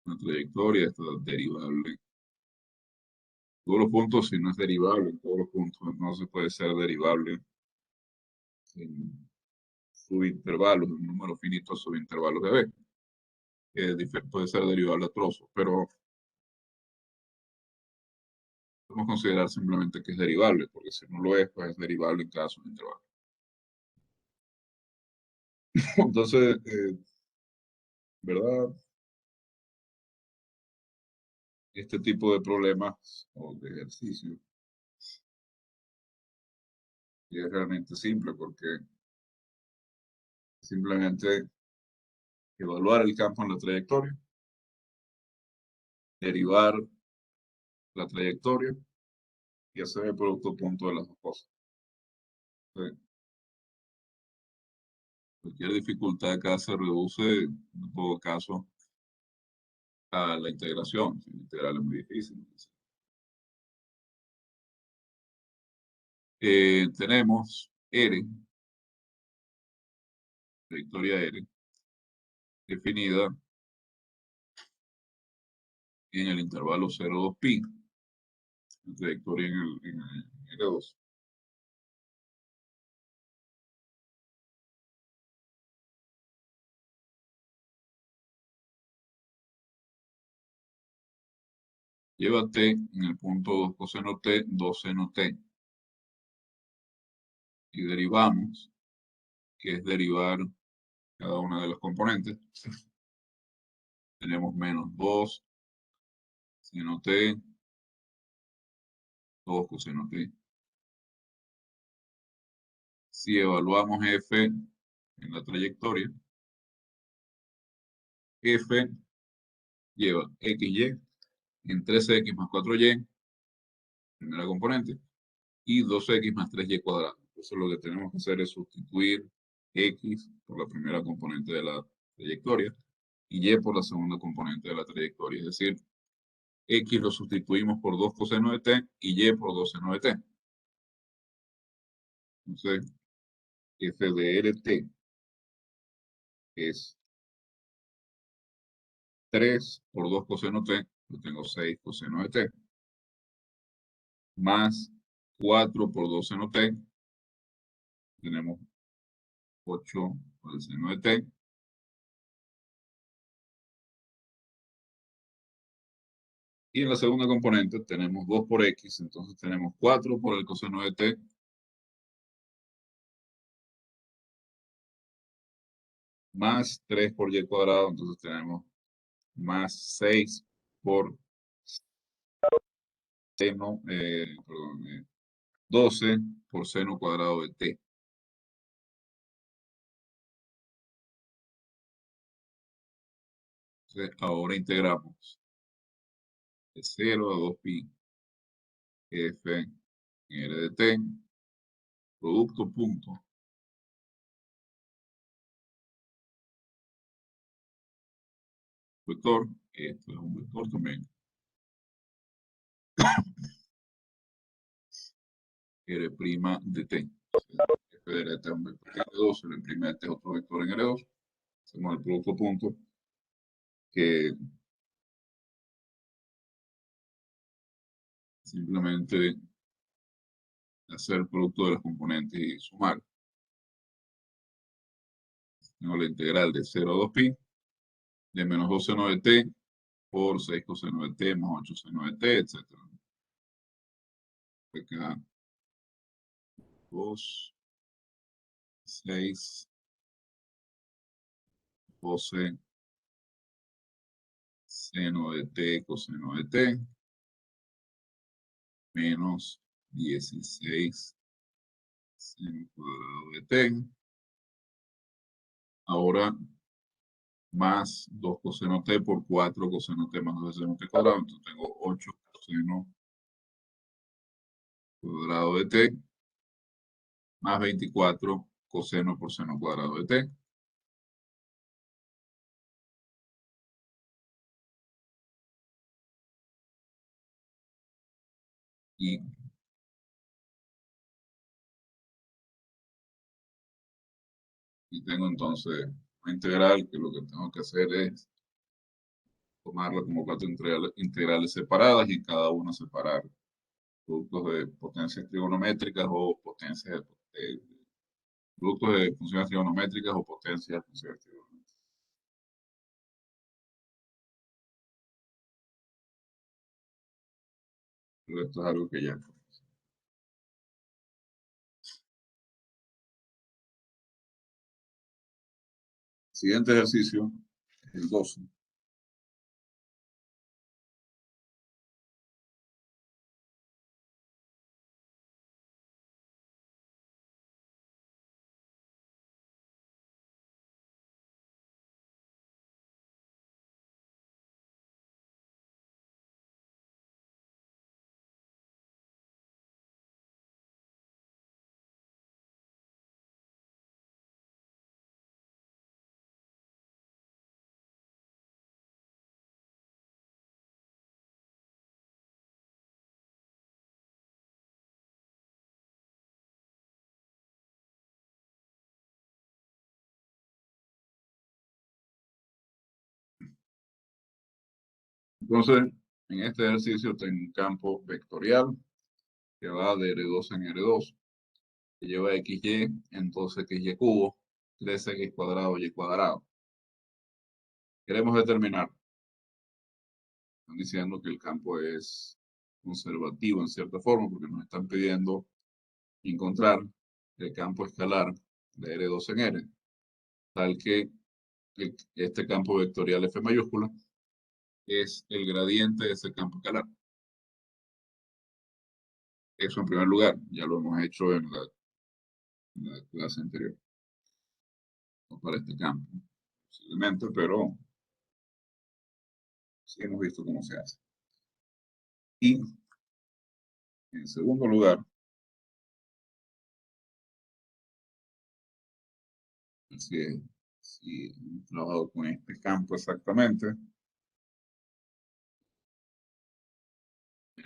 S1: Una trayectoria, esta derivable. Todos los puntos, si no es derivable, en todos los puntos no se puede ser derivable en subintervalos, en un número finito de subintervalos de B. Puede ser derivable a trozos, pero podemos considerar simplemente que es derivable, porque si no lo es, pues es derivable en cada subintervalo. Entonces, ¿verdad? Este tipo de problemas o de ejercicio es realmente simple porque simplemente evaluar el campo en la trayectoria, derivar la trayectoria y hacer el producto punto de las dos cosas. Entonces, cualquier dificultad acá se reduce, en todo caso, a la integración. La integral es muy difícil. Tenemos R, trayectoria R, definida en el intervalo 0,2pi, la trayectoria en R2. Lleva t en el punto 2 coseno t, 2 seno t. Y derivamos, que es derivar cada una de las componentes. Tenemos menos 2 seno t, 2 coseno t. Si evaluamos f en la trayectoria, f lleva xy en 3x más 4y, primera componente, y 2x más 3y cuadrado. Entonces lo que tenemos que hacer es sustituir x por la primera componente de la trayectoria y y por la segunda componente de la trayectoria. Es decir, x lo sustituimos por 2 coseno de t y y por 2 seno de t. Entonces, f de rt es 3 por 2 coseno t, yo tengo 6 coseno de t, más 4 por 2 seno t, tenemos 8 por el seno de t, y en la segunda componente tenemos 2 por x, entonces tenemos 4 por el coseno de t, más 3 por y cuadrado, entonces tenemos más 6 por seno, 12 por seno cuadrado de t. Entonces, ahora integramos de 0 a 2pi f en r de t, producto punto. Vector, esto es un vector también. R' de t. F de t es un vector en R2, R' de t es otro vector en R2. Hacemos el producto punto que simplemente hacer el producto de los componentes y sumar. Tengo la integral de 0 a 2pi de menos 2 seno de t por 6 coseno de t más 8 seno de t, etc. Acá 2, 6, 12 seno de t coseno de t menos 16 seno cuadrado de t. Ahora más 2 coseno t por 4 coseno t más 2 seno t cuadrado. Entonces tengo 8 coseno cuadrado de t más 24 coseno por seno cuadrado de t. Y tengo entonces una integral que lo que tengo que hacer es tomarla como cuatro integrales separadas y cada una separar productos de potencias trigonométricas o potencias productos de funciones trigonométricas o potencias de funciones trigonométricas. Pero esto es algo que ya. Siguiente ejercicio, el 12. Entonces, en este ejercicio tengo un campo vectorial que va de R2 en R2, que lleva XY, entonces XY cubo, 3X cuadrado Y cuadrado. Queremos determinar, están diciendo que el campo es conservativo en cierta forma, porque nos están pidiendo encontrar el campo escalar de R2 en R, tal que este campo vectorial F mayúscula es el gradiente de ese campo escalar. Eso en primer lugar, ya lo hemos hecho en la clase anterior, no para este campo, posiblemente, pero sí hemos visto cómo se hace. Y en segundo lugar, si hemos trabajado con este campo exactamente,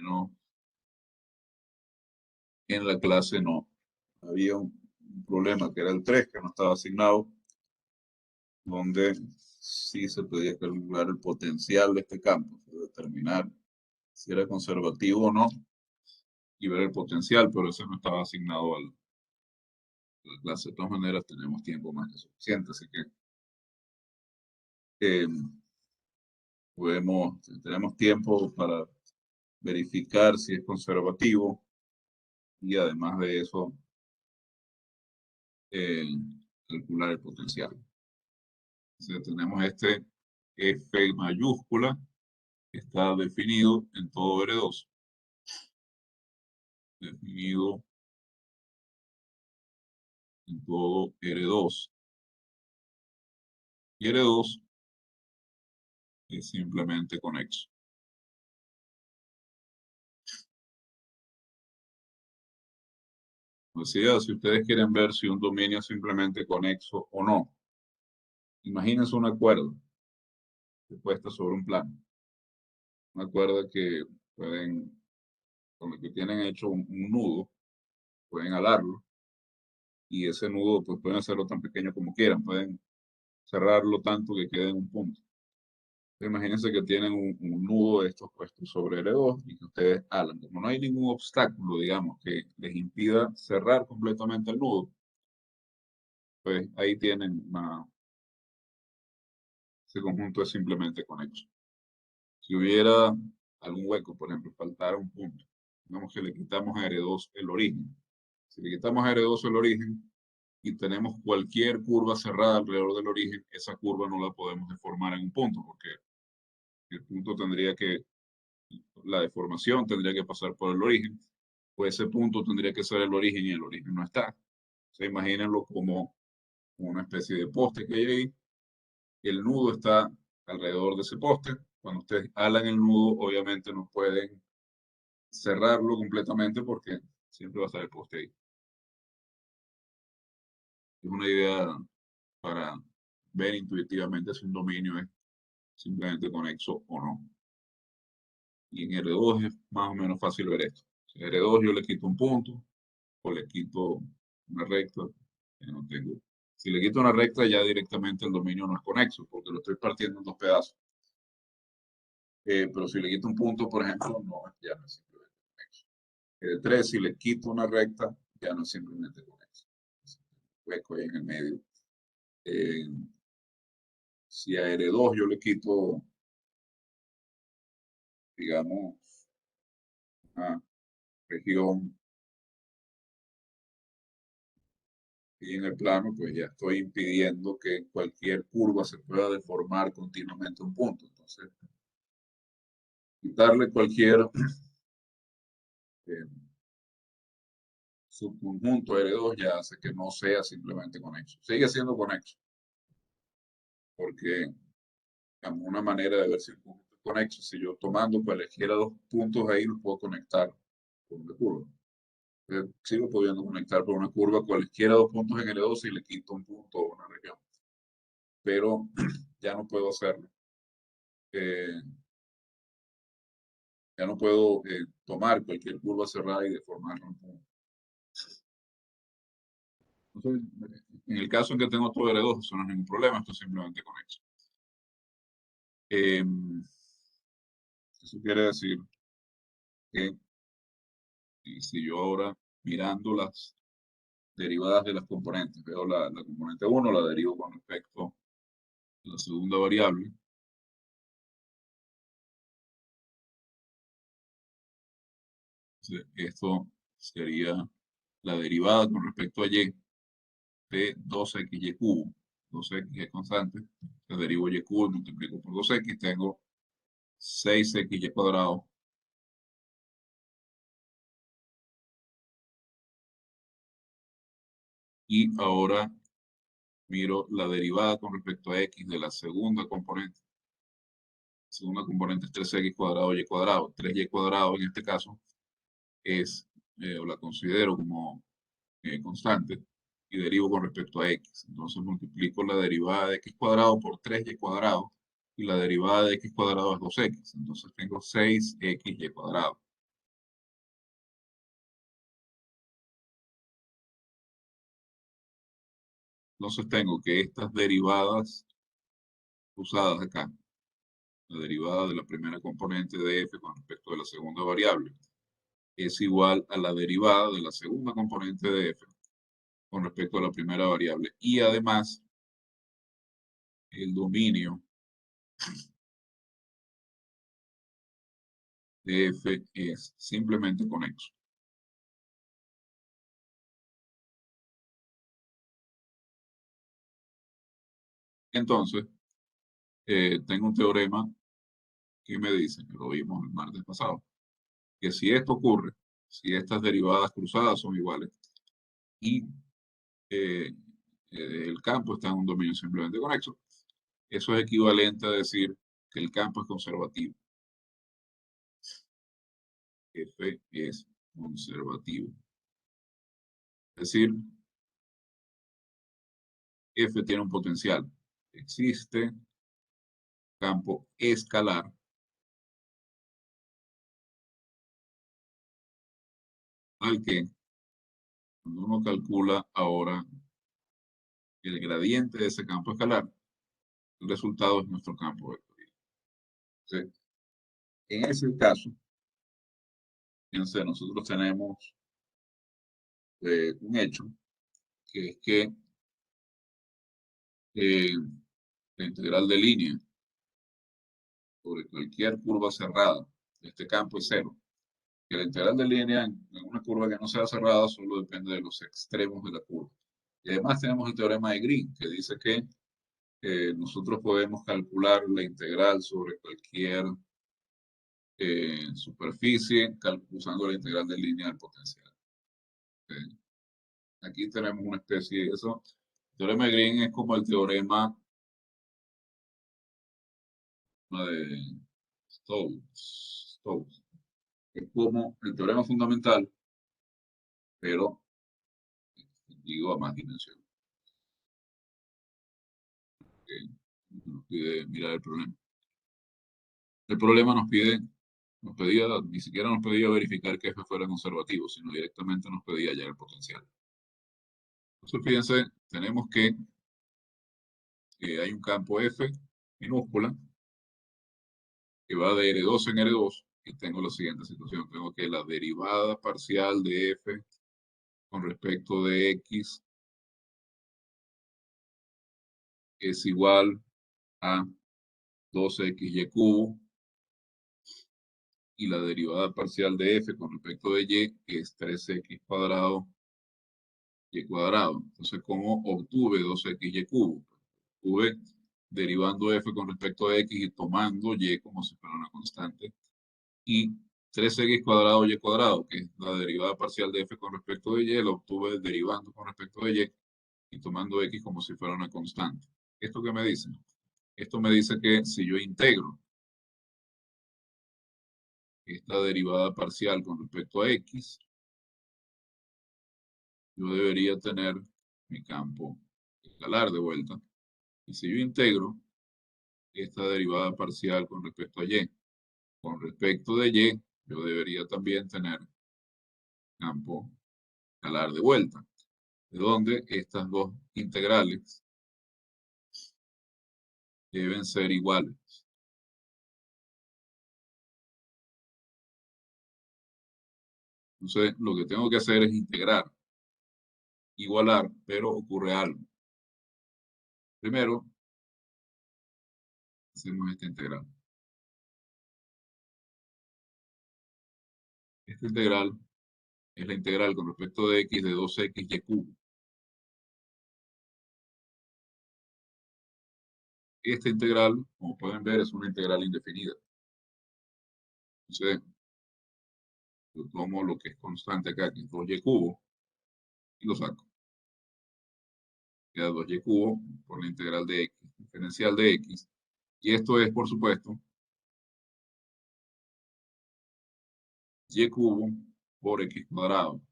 S1: no, en la clase no. Había un problema que era el 3 que no estaba asignado, donde sí se podía calcular el potencial de este campo, determinar si era conservativo o no, y ver el potencial, pero eso no estaba asignado a la clase. De todas maneras, tenemos tiempo más que suficiente, así que eh, tenemos tiempo para verificar si es conservativo y además de eso, eh, calcular el potencial. Entonces, tenemos este F mayúscula que está definido en todo R2. Definido en todo R2. Y R2 es simplemente conexo. O sea, si ustedes quieren ver si un dominio es simplemente conexo o no, imagínense una cuerda puesta sobre un plano. Una cuerda que pueden, con la que tienen hecho un nudo, pueden alarlo y ese nudo pues pueden hacerlo tan pequeño como quieran, pueden cerrarlo tanto que quede en un punto. Imagínense que tienen un nudo de estos puestos sobre L2 y que ustedes alan. Como no hay ningún obstáculo, digamos, que les impida cerrar completamente el nudo, pues ahí tienen ese conjunto es simplemente conexo. Si hubiera algún hueco, por ejemplo, faltara un punto, digamos que le quitamos a R2 el origen. Si le quitamos a R2 el origen y tenemos cualquier curva cerrada alrededor del origen, esa curva no la podemos deformar en un punto, porque el punto tendría que, la deformación tendría que pasar por el origen, pues ese punto tendría que ser el origen y el origen no está. O sea, imagínenlo como una especie de poste que hay ahí, el nudo está alrededor de ese poste. Cuando ustedes alan el nudo, obviamente no pueden cerrarlo completamente porque siempre va a estar el poste ahí. Es una idea para ver intuitivamente si un dominio es simplemente conexo o no. Y en R2 es más o menos fácil ver esto. Si en R2 yo le quito un punto o le quito una recta, ya no tengo. Si le quito una recta, ya directamente el dominio no es conexo porque lo estoy partiendo en dos pedazos. Pero si le quito un punto, por ejemplo, no, ya no es simplemente conexo. R3, si le quito una recta, ya no es simplemente conexo. Hueco ahí en el medio. Eh, si a R2 yo le quito, digamos, una región y en el plano, pues ya estoy impidiendo que cualquier curva se pueda deformar continuamente un punto. Entonces, quitarle cualquier eh, subconjunto R2 ya hace que no sea simplemente conexo. Sigue siendo conexo, porque digamos, una manera de ver si un conjunto es conexo, si yo tomando cualquiera dos puntos ahí los puedo conectar con una curva. Sigo pudiendo conectar por una curva cualquiera dos puntos en L2 y le quito un punto o una región. Pero ya no puedo hacerlo. Eh, ya no puedo tomar cualquier curva cerrada y deformarla en punto. Entonces, en el caso en que tengo todo L2, eso no es ningún problema, esto es simplemente conexo. Eso quiere decir que si yo ahora mirando las derivadas de las componentes, veo la componente 1, la derivo con respecto a la segunda variable. Esto sería la derivada con respecto a y de 2xy cubo. 2x es constante, le derivo y cubo y multiplico por 2x, tengo 6xy cuadrado y ahora miro la derivada con respecto a x de la segunda componente. La segunda componente es 3x cuadrado y cuadrado. 3y cuadrado en este caso es, o la considero como constante y derivo con respecto a x. Entonces multiplico la derivada de x cuadrado por 3y cuadrado y la derivada de x cuadrado es 2x. Entonces tengo 6xy cuadrado. Entonces tengo que estas derivadas usadas acá, la derivada de la primera componente de f con respecto de la segunda variable, es igual a la derivada de la segunda componente de f con respecto a la primera variable. Y además, el dominio de f es simplemente conexo. Entonces, tengo un teorema que me dice, que lo vimos el martes pasado, que si esto ocurre, si estas derivadas cruzadas son iguales y el campo está en un dominio simplemente conexo, eso es equivalente a decir que el campo es conservativo. F es conservativo. Es decir, F tiene un potencial. Existe campo escalar al que cuando uno calcula ahora el gradiente de ese campo escalar, el resultado es nuestro campo vectorial. Entonces, en ese caso, fíjense, nosotros tenemos un hecho, que es que la integral de línea sobre cualquier curva cerrada de este campo es cero. Que la integral de línea en una curva que no sea cerrada solo depende de los extremos de la curva. Y además tenemos el teorema de Green, que dice que nosotros podemos calcular la integral sobre cualquier superficie usando la integral de línea del potencial. Aquí tenemos una especie de eso. El teorema de Green es como el teorema de Stokes. Es como el teorema fundamental, pero digo a más dimensión. Nos pide mirar el problema. El problema nos pedía, ni siquiera nos pedía verificar que F fuera conservativo, sino directamente nos pedía hallar el potencial. Entonces, fíjense, tenemos que hay un campo F minúscula que va de R2 en R2 y tengo la siguiente situación. Tengo que la derivada parcial de F con respecto de X es igual a 2XY cubo y la derivada parcial de F con respecto de Y es 3X cuadrado Y cuadrado. Entonces, ¿cómo obtuve 2XY cubo? Obtuve derivando F con respecto a X y tomando Y como si fuera una constante. Y 3X cuadrado Y cuadrado, que es la derivada parcial de F con respecto de Y, la obtuve derivando con respecto de Y y tomando X como si fuera una constante. ¿Esto qué me dice? Esto me dice que si yo integro esta derivada parcial con respecto a X, yo debería tener mi campo escalar de vuelta. Y si yo integro esta derivada parcial con respecto a Y, con respecto de Y, yo debería también tener campo escalar de vuelta, de donde estas dos integrales deben ser iguales. Entonces, lo que tengo que hacer es integrar, igualar, pero ocurre algo. Primero, hacemos esta integral. Esta integral es la integral con respecto de X de 2XY cubo. Esta integral, como pueden ver, es una integral indefinida. Entonces, yo tomo lo que es constante acá, que es 2Y cubo, y lo saco. Queda 2Y cubo por la integral de X, diferencial de X. Y esto es, por supuesto, Y cubo por X cuadrado.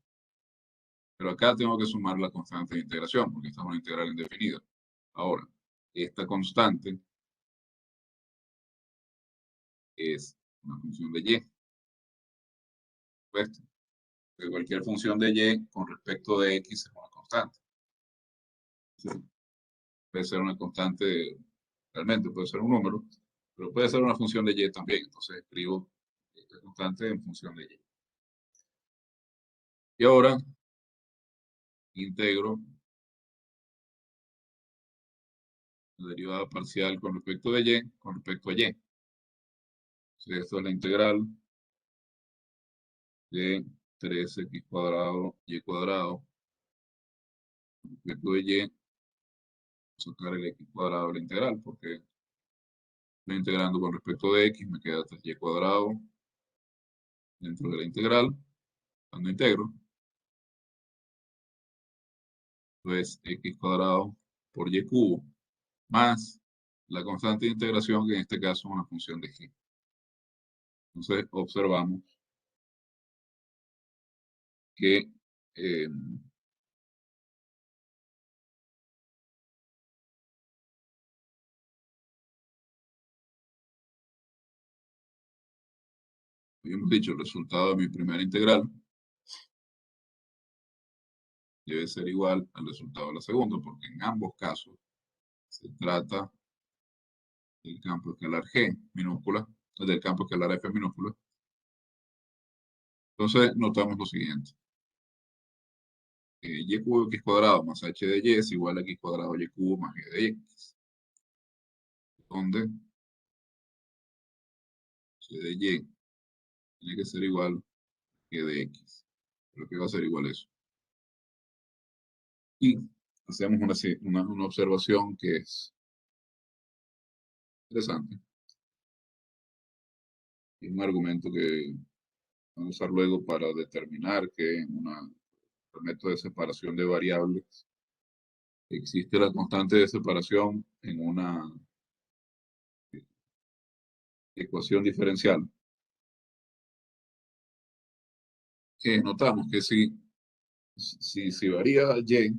S1: Pero acá tengo que sumar la constante de integración, porque esta es una integral indefinida. Ahora, esta constante es una función de Y. Pues, cualquier función de Y con respecto de X es una constante. Entonces, puede ser una constante, realmente puede ser un número, pero puede ser una función de Y también. Entonces escribo esta constante en función de Y. Y ahora integro la derivada parcial con respecto de Y con respecto a Y. Entonces, esto es la integral de 3X cuadrado Y cuadrado con respecto de Y. Sacar el X cuadrado de la integral, porque estoy integrando con respecto de X, me queda 3Y cuadrado dentro de la integral. Cuando integro, pues X cuadrado por Y cubo, más la constante de integración, que en este caso es una función de G. Entonces, observamos que habíamos dicho, el resultado de mi primera integral debe ser igual al resultado de la segunda, porque en ambos casos se trata del campo escalar G minúscula del campo escalar F minúscula. Entonces, notamos lo siguiente. Y cubo x cuadrado más h de y es igual a x cuadrado y cubo más y de x. Donde h de y tiene que ser igual a y de x. Pero que va a ser igual a eso. Y hacemos una observación que es interesante. Y un argumento que vamos a usar luego para determinar que en el método de separación de variables existe la constante de separación en una ecuación diferencial. Notamos que si varía y,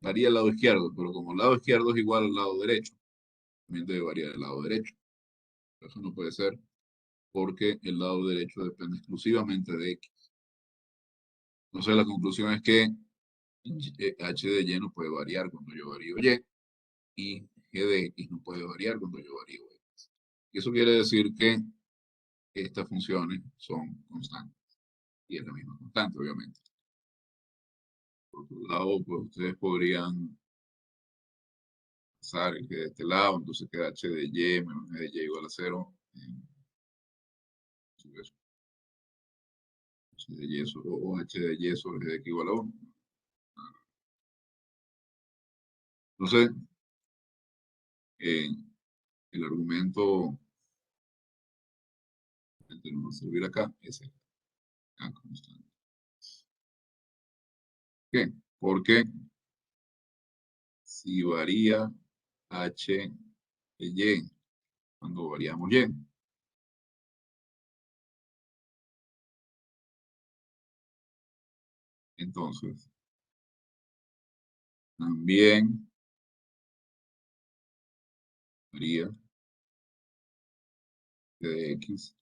S1: varía el lado izquierdo, pero como el lado izquierdo es igual al lado derecho, también debe variar el lado derecho. Eso no puede ser porque el lado derecho depende exclusivamente de x. Entonces la conclusión es que h de y no puede variar cuando yo varío y g de x no puede variar cuando yo varío x. Y eso quiere decir que estas funciones son constantes. Y es la misma constante, obviamente. Por otro lado, pues ustedes podrían pasar el que de este lado, entonces queda h de y menos g de y igual a 0. H de y o h de y sobre g de x igual a 1. Entonces, eh, el argumento que nos va a servir acá es el A constante. ¿Qué? Porque si varía h de y cuando variamos y, entonces también varía de x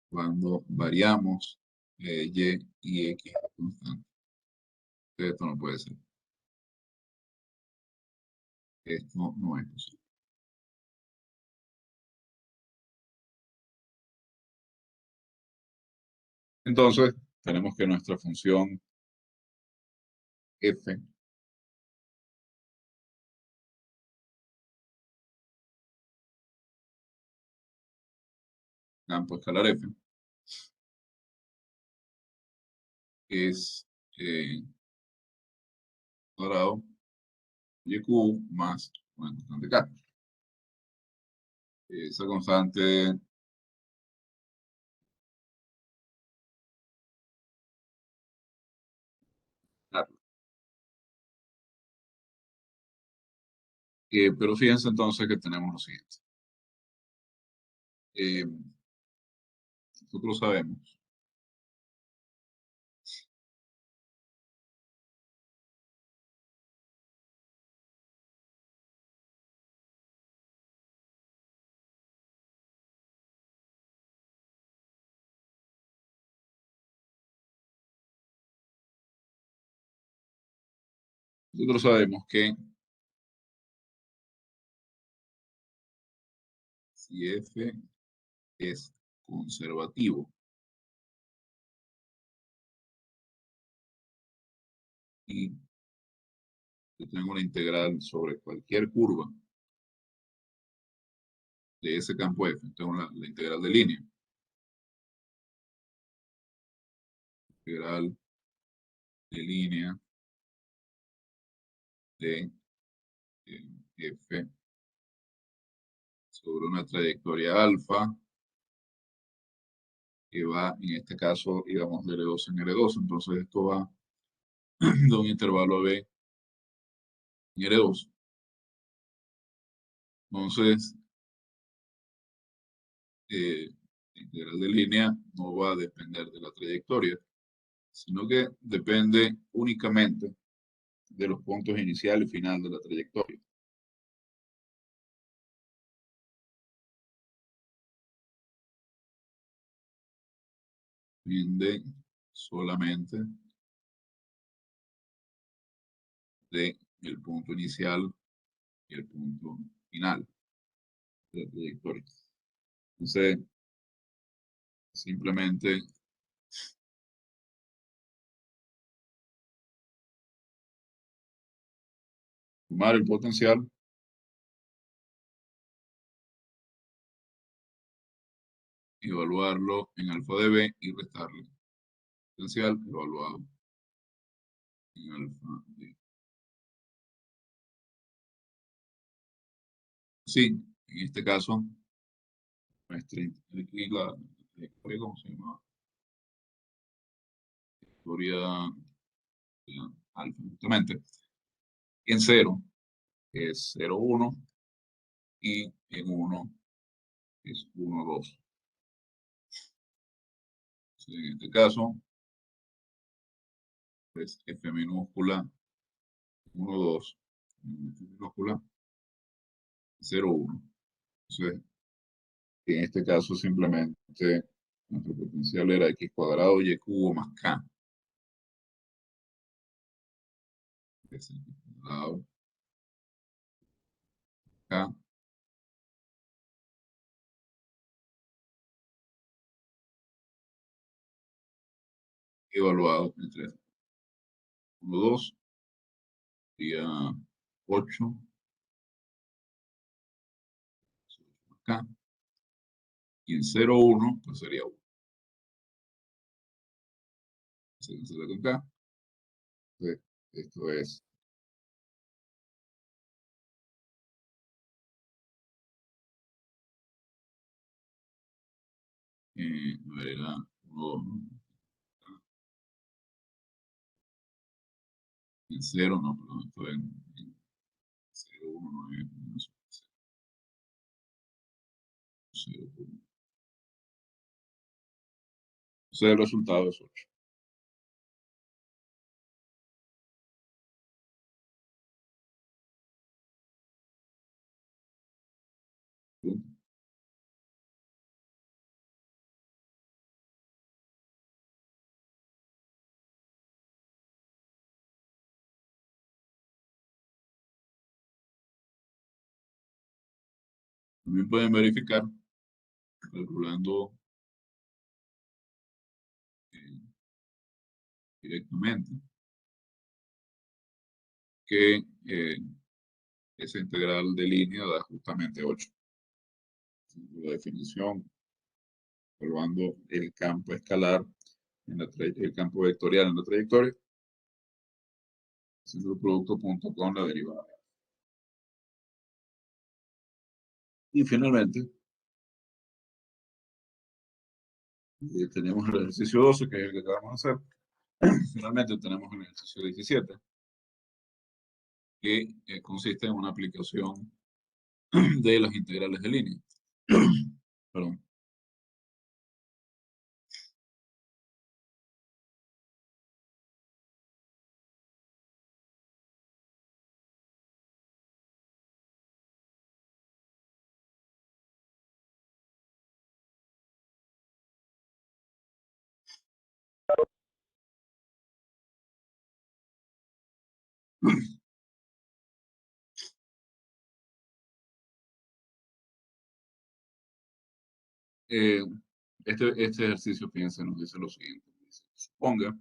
S1: cuando variamos y x constante. Esto no puede ser. Esto no es posible. Entonces, tenemos que nuestra función f campo escalar f es cuadrado y cubo más una constante k. Esa constante pero fíjense entonces que tenemos lo siguiente. Eh, nosotros sabemos que si f es conservativo y yo tengo una integral sobre cualquier curva de ese campo f, tengo la integral de línea. Integral de línea de f sobre una trayectoria alfa que va, en este caso, íbamos de L2 en L2, entonces esto va de un intervalo B en L2. Entonces, la integral de línea no va a depender de la trayectoria, sino que depende únicamente de los puntos inicial y final de la trayectoria. Depende solamente del punto inicial y el punto final de la trayectoria. Entonces, simplemente sumar el potencial evaluarlo en alfa de b y restarle potencial evaluado en alfa de. Sí, en este caso, nuestra aquí la trayectoria, ¿cómo se llama? Trayectoria alfa, justamente. En 0 es 0,1 y en 1 es 1,2. En este caso, es F minúscula 1,2, F minúscula 0,1. Entonces, en este caso, simplemente nuestro potencial era x cuadrado y cubo más k. Es x cuadrado k evaluado entre 1,2 sería 8 más k. Y en 0,1 pues sería 1. Se cancela con k. Entonces, esto es a ver, era 1,2, ¿no? En 0, no, perdón, esto en 0,1 no es 0,1. Entonces el resultado es 8. También pueden verificar calculando eh, directamente que esa integral de línea da justamente 8. La definición, evaluando el campo escalar, el campo vectorial en la trayectoria, haciendo el producto punto con la derivada. Y finalmente, tenemos el ejercicio 12, que es el que acabamos de hacer. Finalmente tenemos el ejercicio 17, que consiste en una aplicación de las integrales de línea. Perdón. Eh, este ejercicio, fíjense, nos dice lo siguiente. Dice, suponga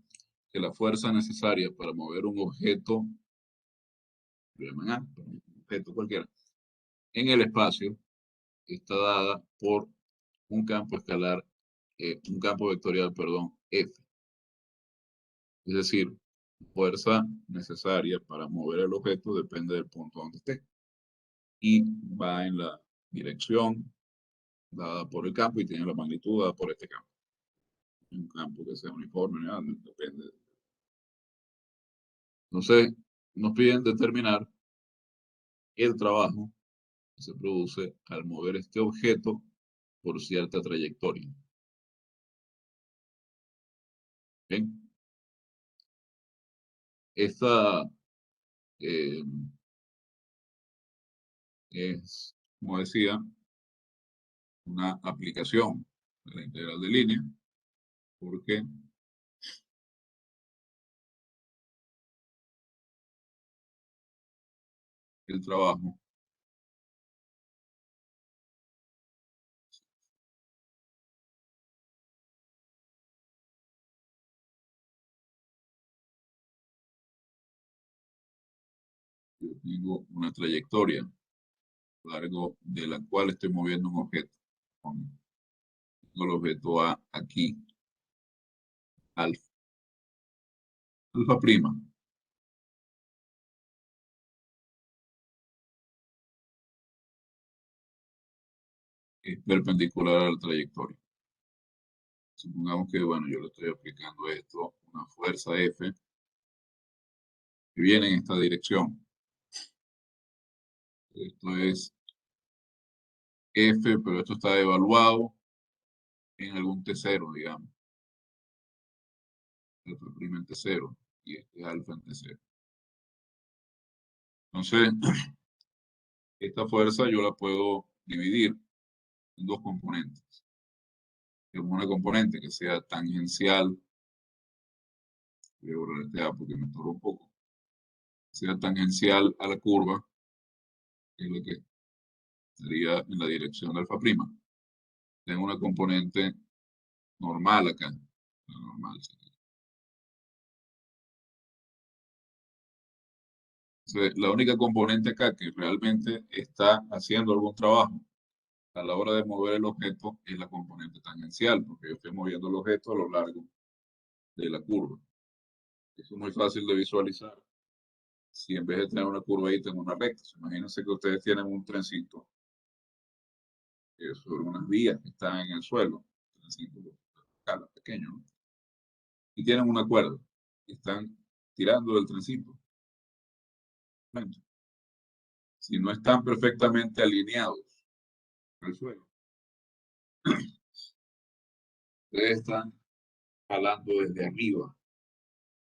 S1: que la fuerza necesaria para mover un objeto, un objeto cualquiera, en el espacio está dada por un campo escalar, un campo vectorial, perdón, F. Es decir, fuerza necesaria para mover el objeto depende del punto donde esté. Y va en la dirección dada por el campo y tiene la magnitud dada por este campo. Un campo que sea uniforme, ¿no? Depende. Entonces, nos piden determinar el trabajo que se produce al mover este objeto por cierta trayectoria. ¿Bien? Esta eh, es, como decía, una aplicación de la integral de línea, porque el trabajo yo tengo una trayectoria a lo largo de la cual estoy moviendo un objeto. Tengo el objeto A aquí, alfa. Alfa prima es perpendicular a la trayectoria. Supongamos que, bueno, yo le estoy aplicando esto, una fuerza F, que viene en esta dirección. Esto es F, pero esto está evaluado en algún T0, digamos. Alfa prima en T0 y este es alfa en T0. Entonces, esta fuerza yo la puedo dividir en dos componentes. Una componente que sea tangencial, voy a borrar este A porque me estorba un poco, sea tangencial a la curva, que es lo que sería en la dirección de alfa prima. Tengo una componente normal acá, la normal. Entonces, la única componente acá que realmente está haciendo algún trabajo a la hora de mover el objeto es la componente tangencial, porque yo estoy moviendo el objeto a lo largo de la curva. Eso es muy fácil de visualizar. Si en vez de tener una curva ahí tengo una recta, imagínense que ustedes tienen un trencito sobre unas vías que están en el suelo, un trencito de escala pequeño, ¿no? Y tienen una cuerda y están tirando del trencito. Bueno, si no están perfectamente alineados al suelo, ustedes están jalando desde arriba,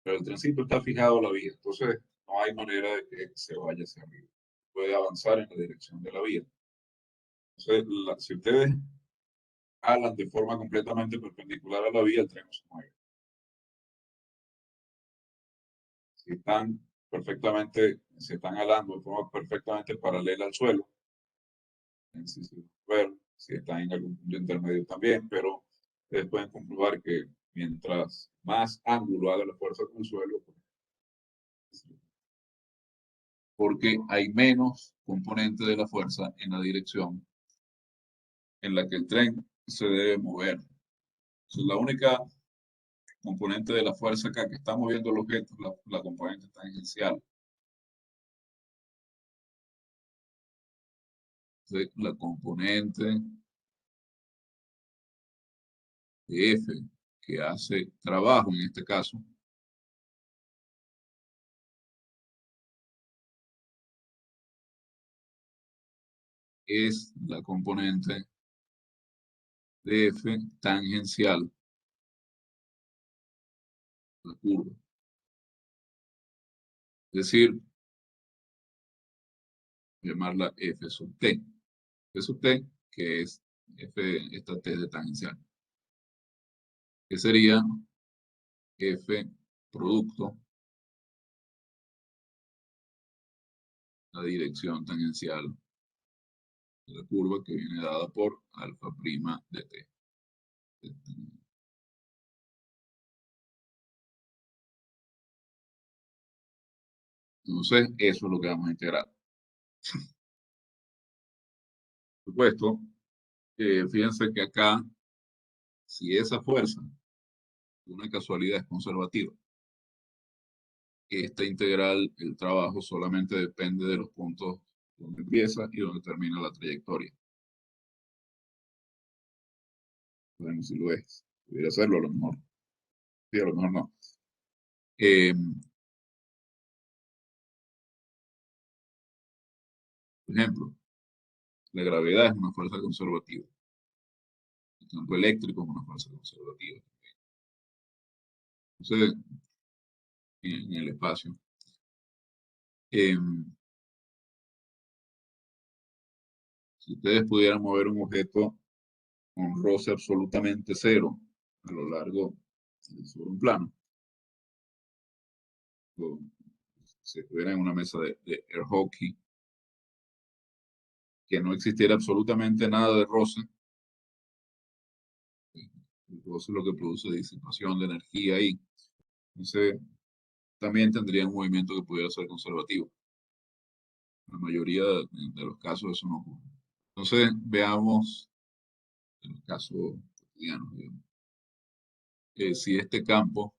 S1: pero el trencito está fijado a la vía, entonces no hay manera de que se vaya hacia arriba. Puede avanzar en la dirección de la vía. Entonces, si ustedes jalan de forma completamente perpendicular a la vía, el tren no se mueve. Si están perfectamente, si están jalando de forma perfectamente paralela al suelo, si están en algún punto intermedio también, pero ustedes pueden comprobar que mientras más ángulo haga la fuerza con el suelo, porque hay menos componente de la fuerza en la dirección en la que el tren se debe mover. Entonces, la única componente de la fuerza acá que está moviendo el objeto es la componente tangencial. Entonces, la componente de F que hace trabajo en este caso es la componente de F tangencial a la curva. Es decir, llamarla F sub T. F sub T, que es F, esta T de tangencial. Que sería F producto la dirección tangencial de la curva que viene dada por alfa prima de T. Entonces, eso es lo que vamos a integrar. Por supuesto, fíjense que acá, si esa fuerza, una casualidad es conservativa, esta integral, el trabajo solamente depende de los puntos donde empieza y donde termina la trayectoria. Bueno, si lo es, debería hacerlo a lo mejor. Sí, a lo mejor no. Eh, por ejemplo, la gravedad es una fuerza conservativa. El campo eléctrico es una fuerza conservativa. Entonces, en el espacio. Eh, si ustedes pudieran mover un objeto con roce absolutamente cero a lo largo sobre un plano, o si estuviera en una mesa de air hockey, que no existiera absolutamente nada de roce, el roce es lo que produce disipación de energía ahí. Entonces, también tendría un movimiento que pudiera ser conservativo. La mayoría de los casos eso no ocurre. Entonces, veamos los casos cotidianos, digamos. Si este campo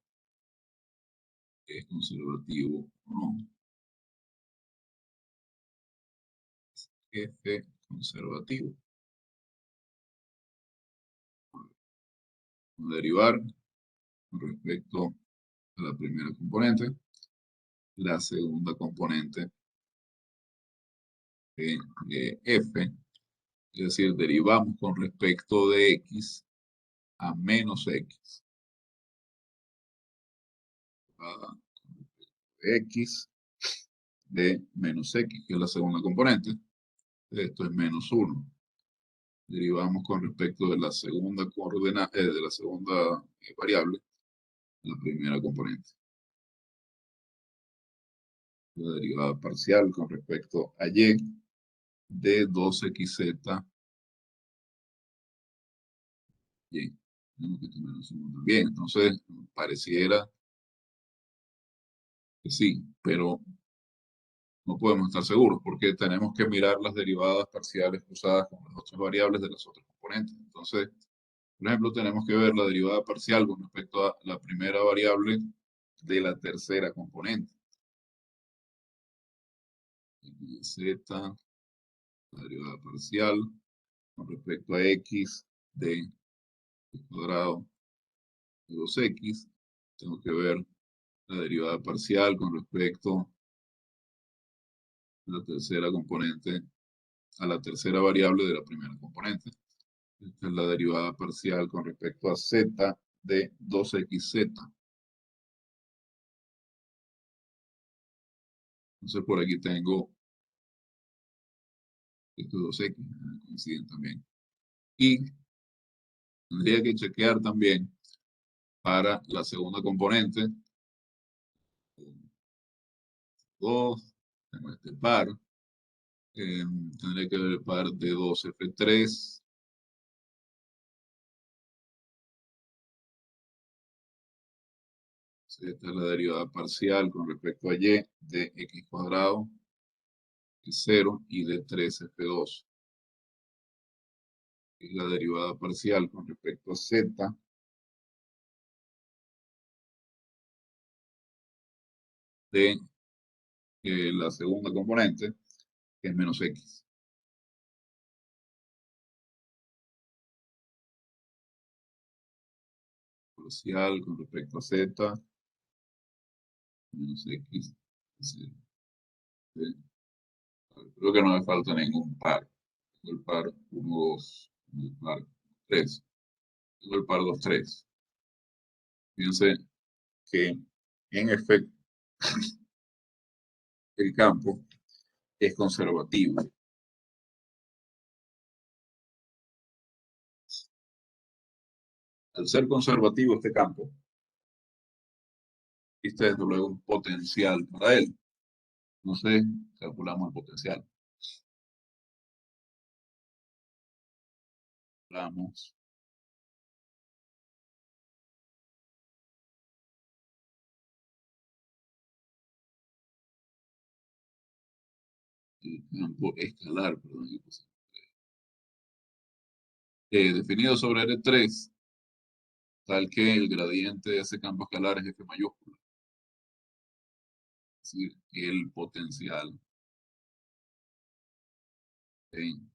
S1: es conservativo o no. F conservativo. Derivar con respecto a la primera componente, la segunda componente de F, es decir, derivamos con respecto de X a menos X. A X de menos X, que es la segunda componente. Esto es menos 1. Derivamos con respecto de la segunda de la segunda variable, la primera componente. La derivada parcial con respecto a Y de 2xz y. Menos 1 también. Entonces, pareciera que sí, pero no podemos estar seguros porque tenemos que mirar las derivadas parciales cruzadas con las otras variables de las otras componentes. Entonces, por ejemplo, tenemos que ver la derivada parcial con respecto a la primera variable de la tercera componente. Z, la derivada parcial con respecto a x de x cuadrado de 2x. Tengo que ver la derivada parcial con respecto a la tercera componente, a la tercera variable de la primera componente. Esta es la derivada parcial con respecto a z de 2xz. Entonces por aquí tengo estos 2x, coinciden también. Y tendría que chequear también para la segunda componente. 2, tengo este par. Tendría que ver el par de 2f3. Esta es la derivada parcial con respecto a y de x cuadrado de 0 y de 3f2. Y la derivada parcial con respecto a z de la segunda componente, que es menos x. Parcial con respecto a z, menos x. Sí. Creo que no me falta ningún par. Tengo el par 1, 2, el par 3. Tengo el par 2, 3. Fíjense que en efecto el campo es conservativo. Al ser conservativo este campo, existe desde luego un potencial para él. No sé, calculamos el potencial. Calculamos el campo escalar, perdón, definido sobre R3, tal que el gradiente de ese campo escalar es F mayúscula. Es decir, el potencial en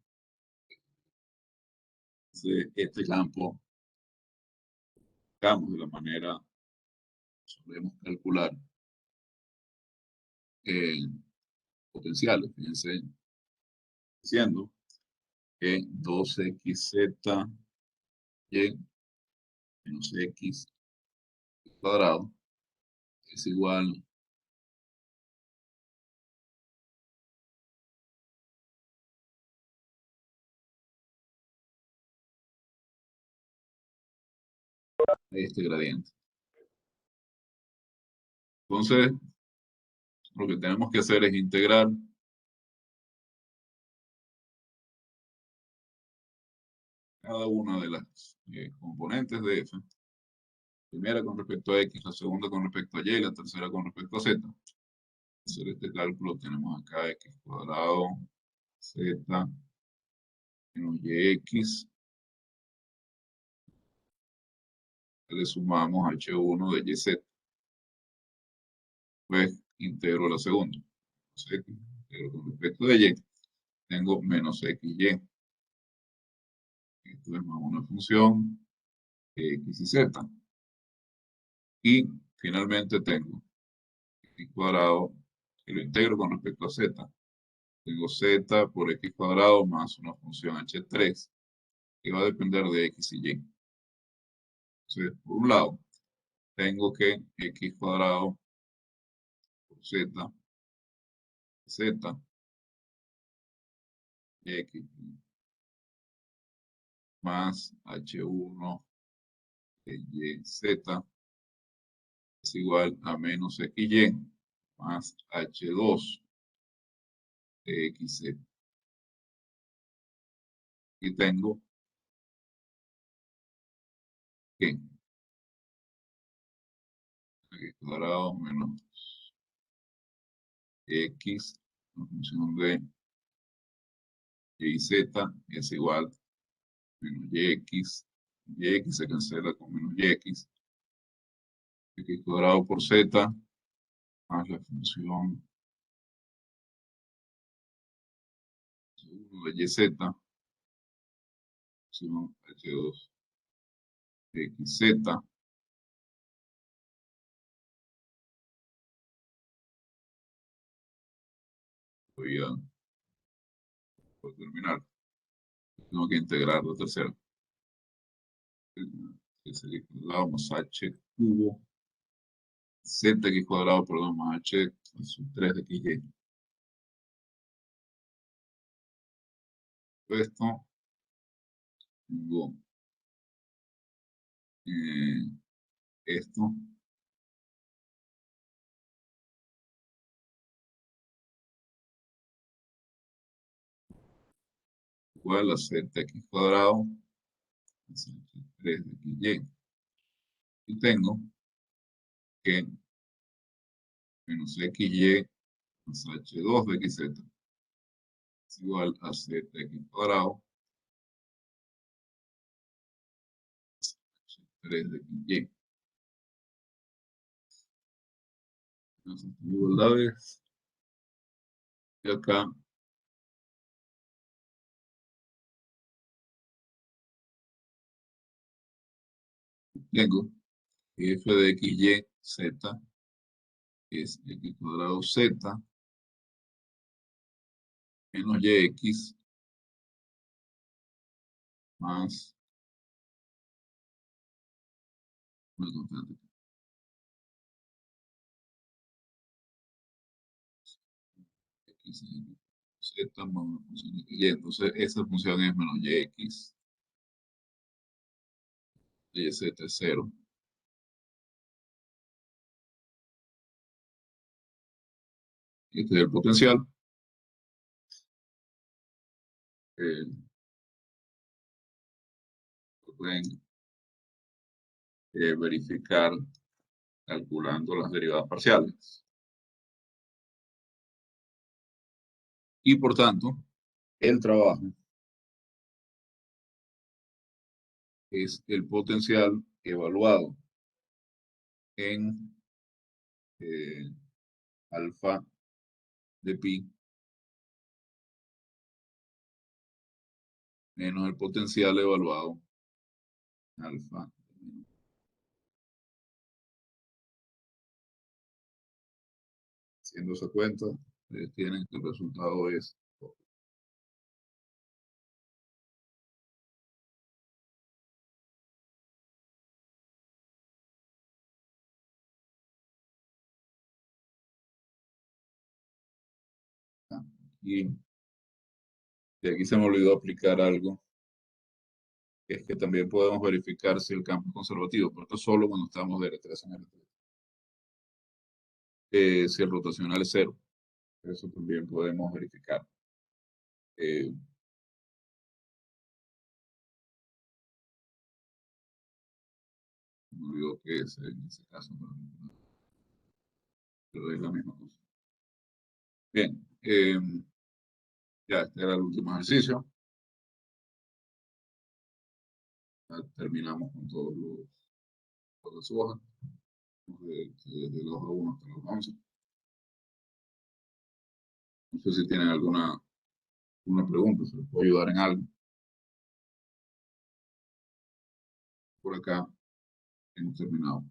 S1: este campo, de la manera que solemos calcular potenciales. Fíjense, diciendo que 2xz y menos x cuadrado es igual a este gradiente. Entonces, lo que tenemos que hacer es integrar cada una de las componentes de f. Primera con respecto a x, la segunda con respecto a y, la tercera con respecto a z. hacer este cálculo, tenemos acá x cuadrado, z, menos yx, le sumamos h1 de yz, pues integro la segunda. Entonces, integro con respecto de y, tengo menos xy. Esto es más una función x y z. Y finalmente tengo x cuadrado, que lo integro con respecto a z. Tengo z por x cuadrado más una función h3, que va a depender de x y y. Entonces, por un lado, tengo que x cuadrado por z, z, x más h1 de y, z es igual a menos xy más h2 de xz. Y tengo que x cuadrado menos x, la función de y z es igual a menos yx se cancela con menos yx cuadrado por z más la función de yz, función h2 xz, voy a por terminar, tengo que integrar la tercera, que sería cuadrado más h cubo, zx cuadrado, perdón, más h sub 3 de xy. Esto tengo esto igual a zx cuadrado más h 3 de xy. Y tengo que menos xy más h2 de xz es igual a zx cuadrado 3 de y. Entonces, igualdades. Y acá tengo f de xy z es x cuadrado z menos yx más una constante x z más una función de y. Entonces, esa función es menos yx. Y z es 0. Este es el potencial. Eh, pueden verificar calculando las derivadas parciales. Y por tanto, el trabajo es el potencial evaluado en alfa de pi menos el potencial evaluado en alfa. Haciendo esa cuenta, tienen que el resultado es y, y aquí se me olvidó aplicar algo, que es que también podemos verificar si el campo es conservativo, pero esto solo cuando estamos de R3 en R3. Si el rotacional es 0, eso también podemos verificar. Eh, Me olvidó que es en ese caso, pero es la misma cosa. Bien, ya este era el último ejercicio. Ya terminamos con todas las hojas, desde la hoja 1 hasta la hoja 11. No sé si tienen alguna pregunta, si les puedo ayudar en algo. Por acá hemos terminado.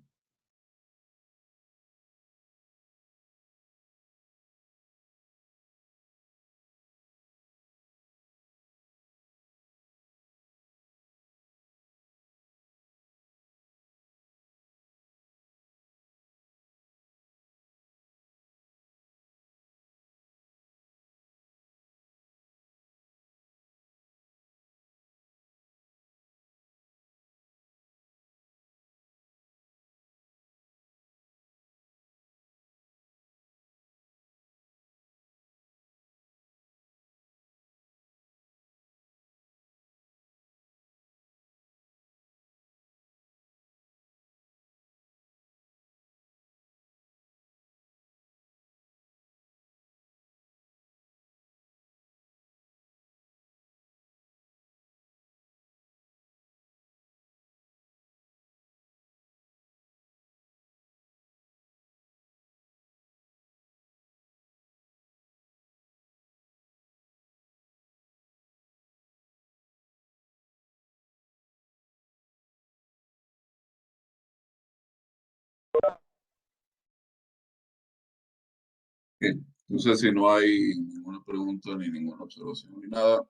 S1: Bien, entonces si no hay ninguna pregunta ni ninguna observación ni nada,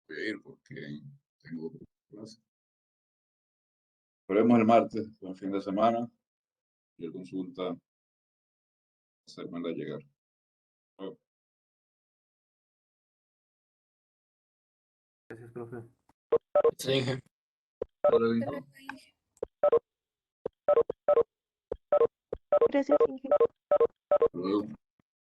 S1: voy a ir porque tengo otra clase. Veremos el martes, buen fin de semana, y consulta, hacérmela llegar. Bueno,
S2: Gracias, profe.
S3: Sí, Inge.
S1: ahora
S4: Hasta
S1: bien,
S4: luego, Inge. Gracias, Inge.
S1: luego.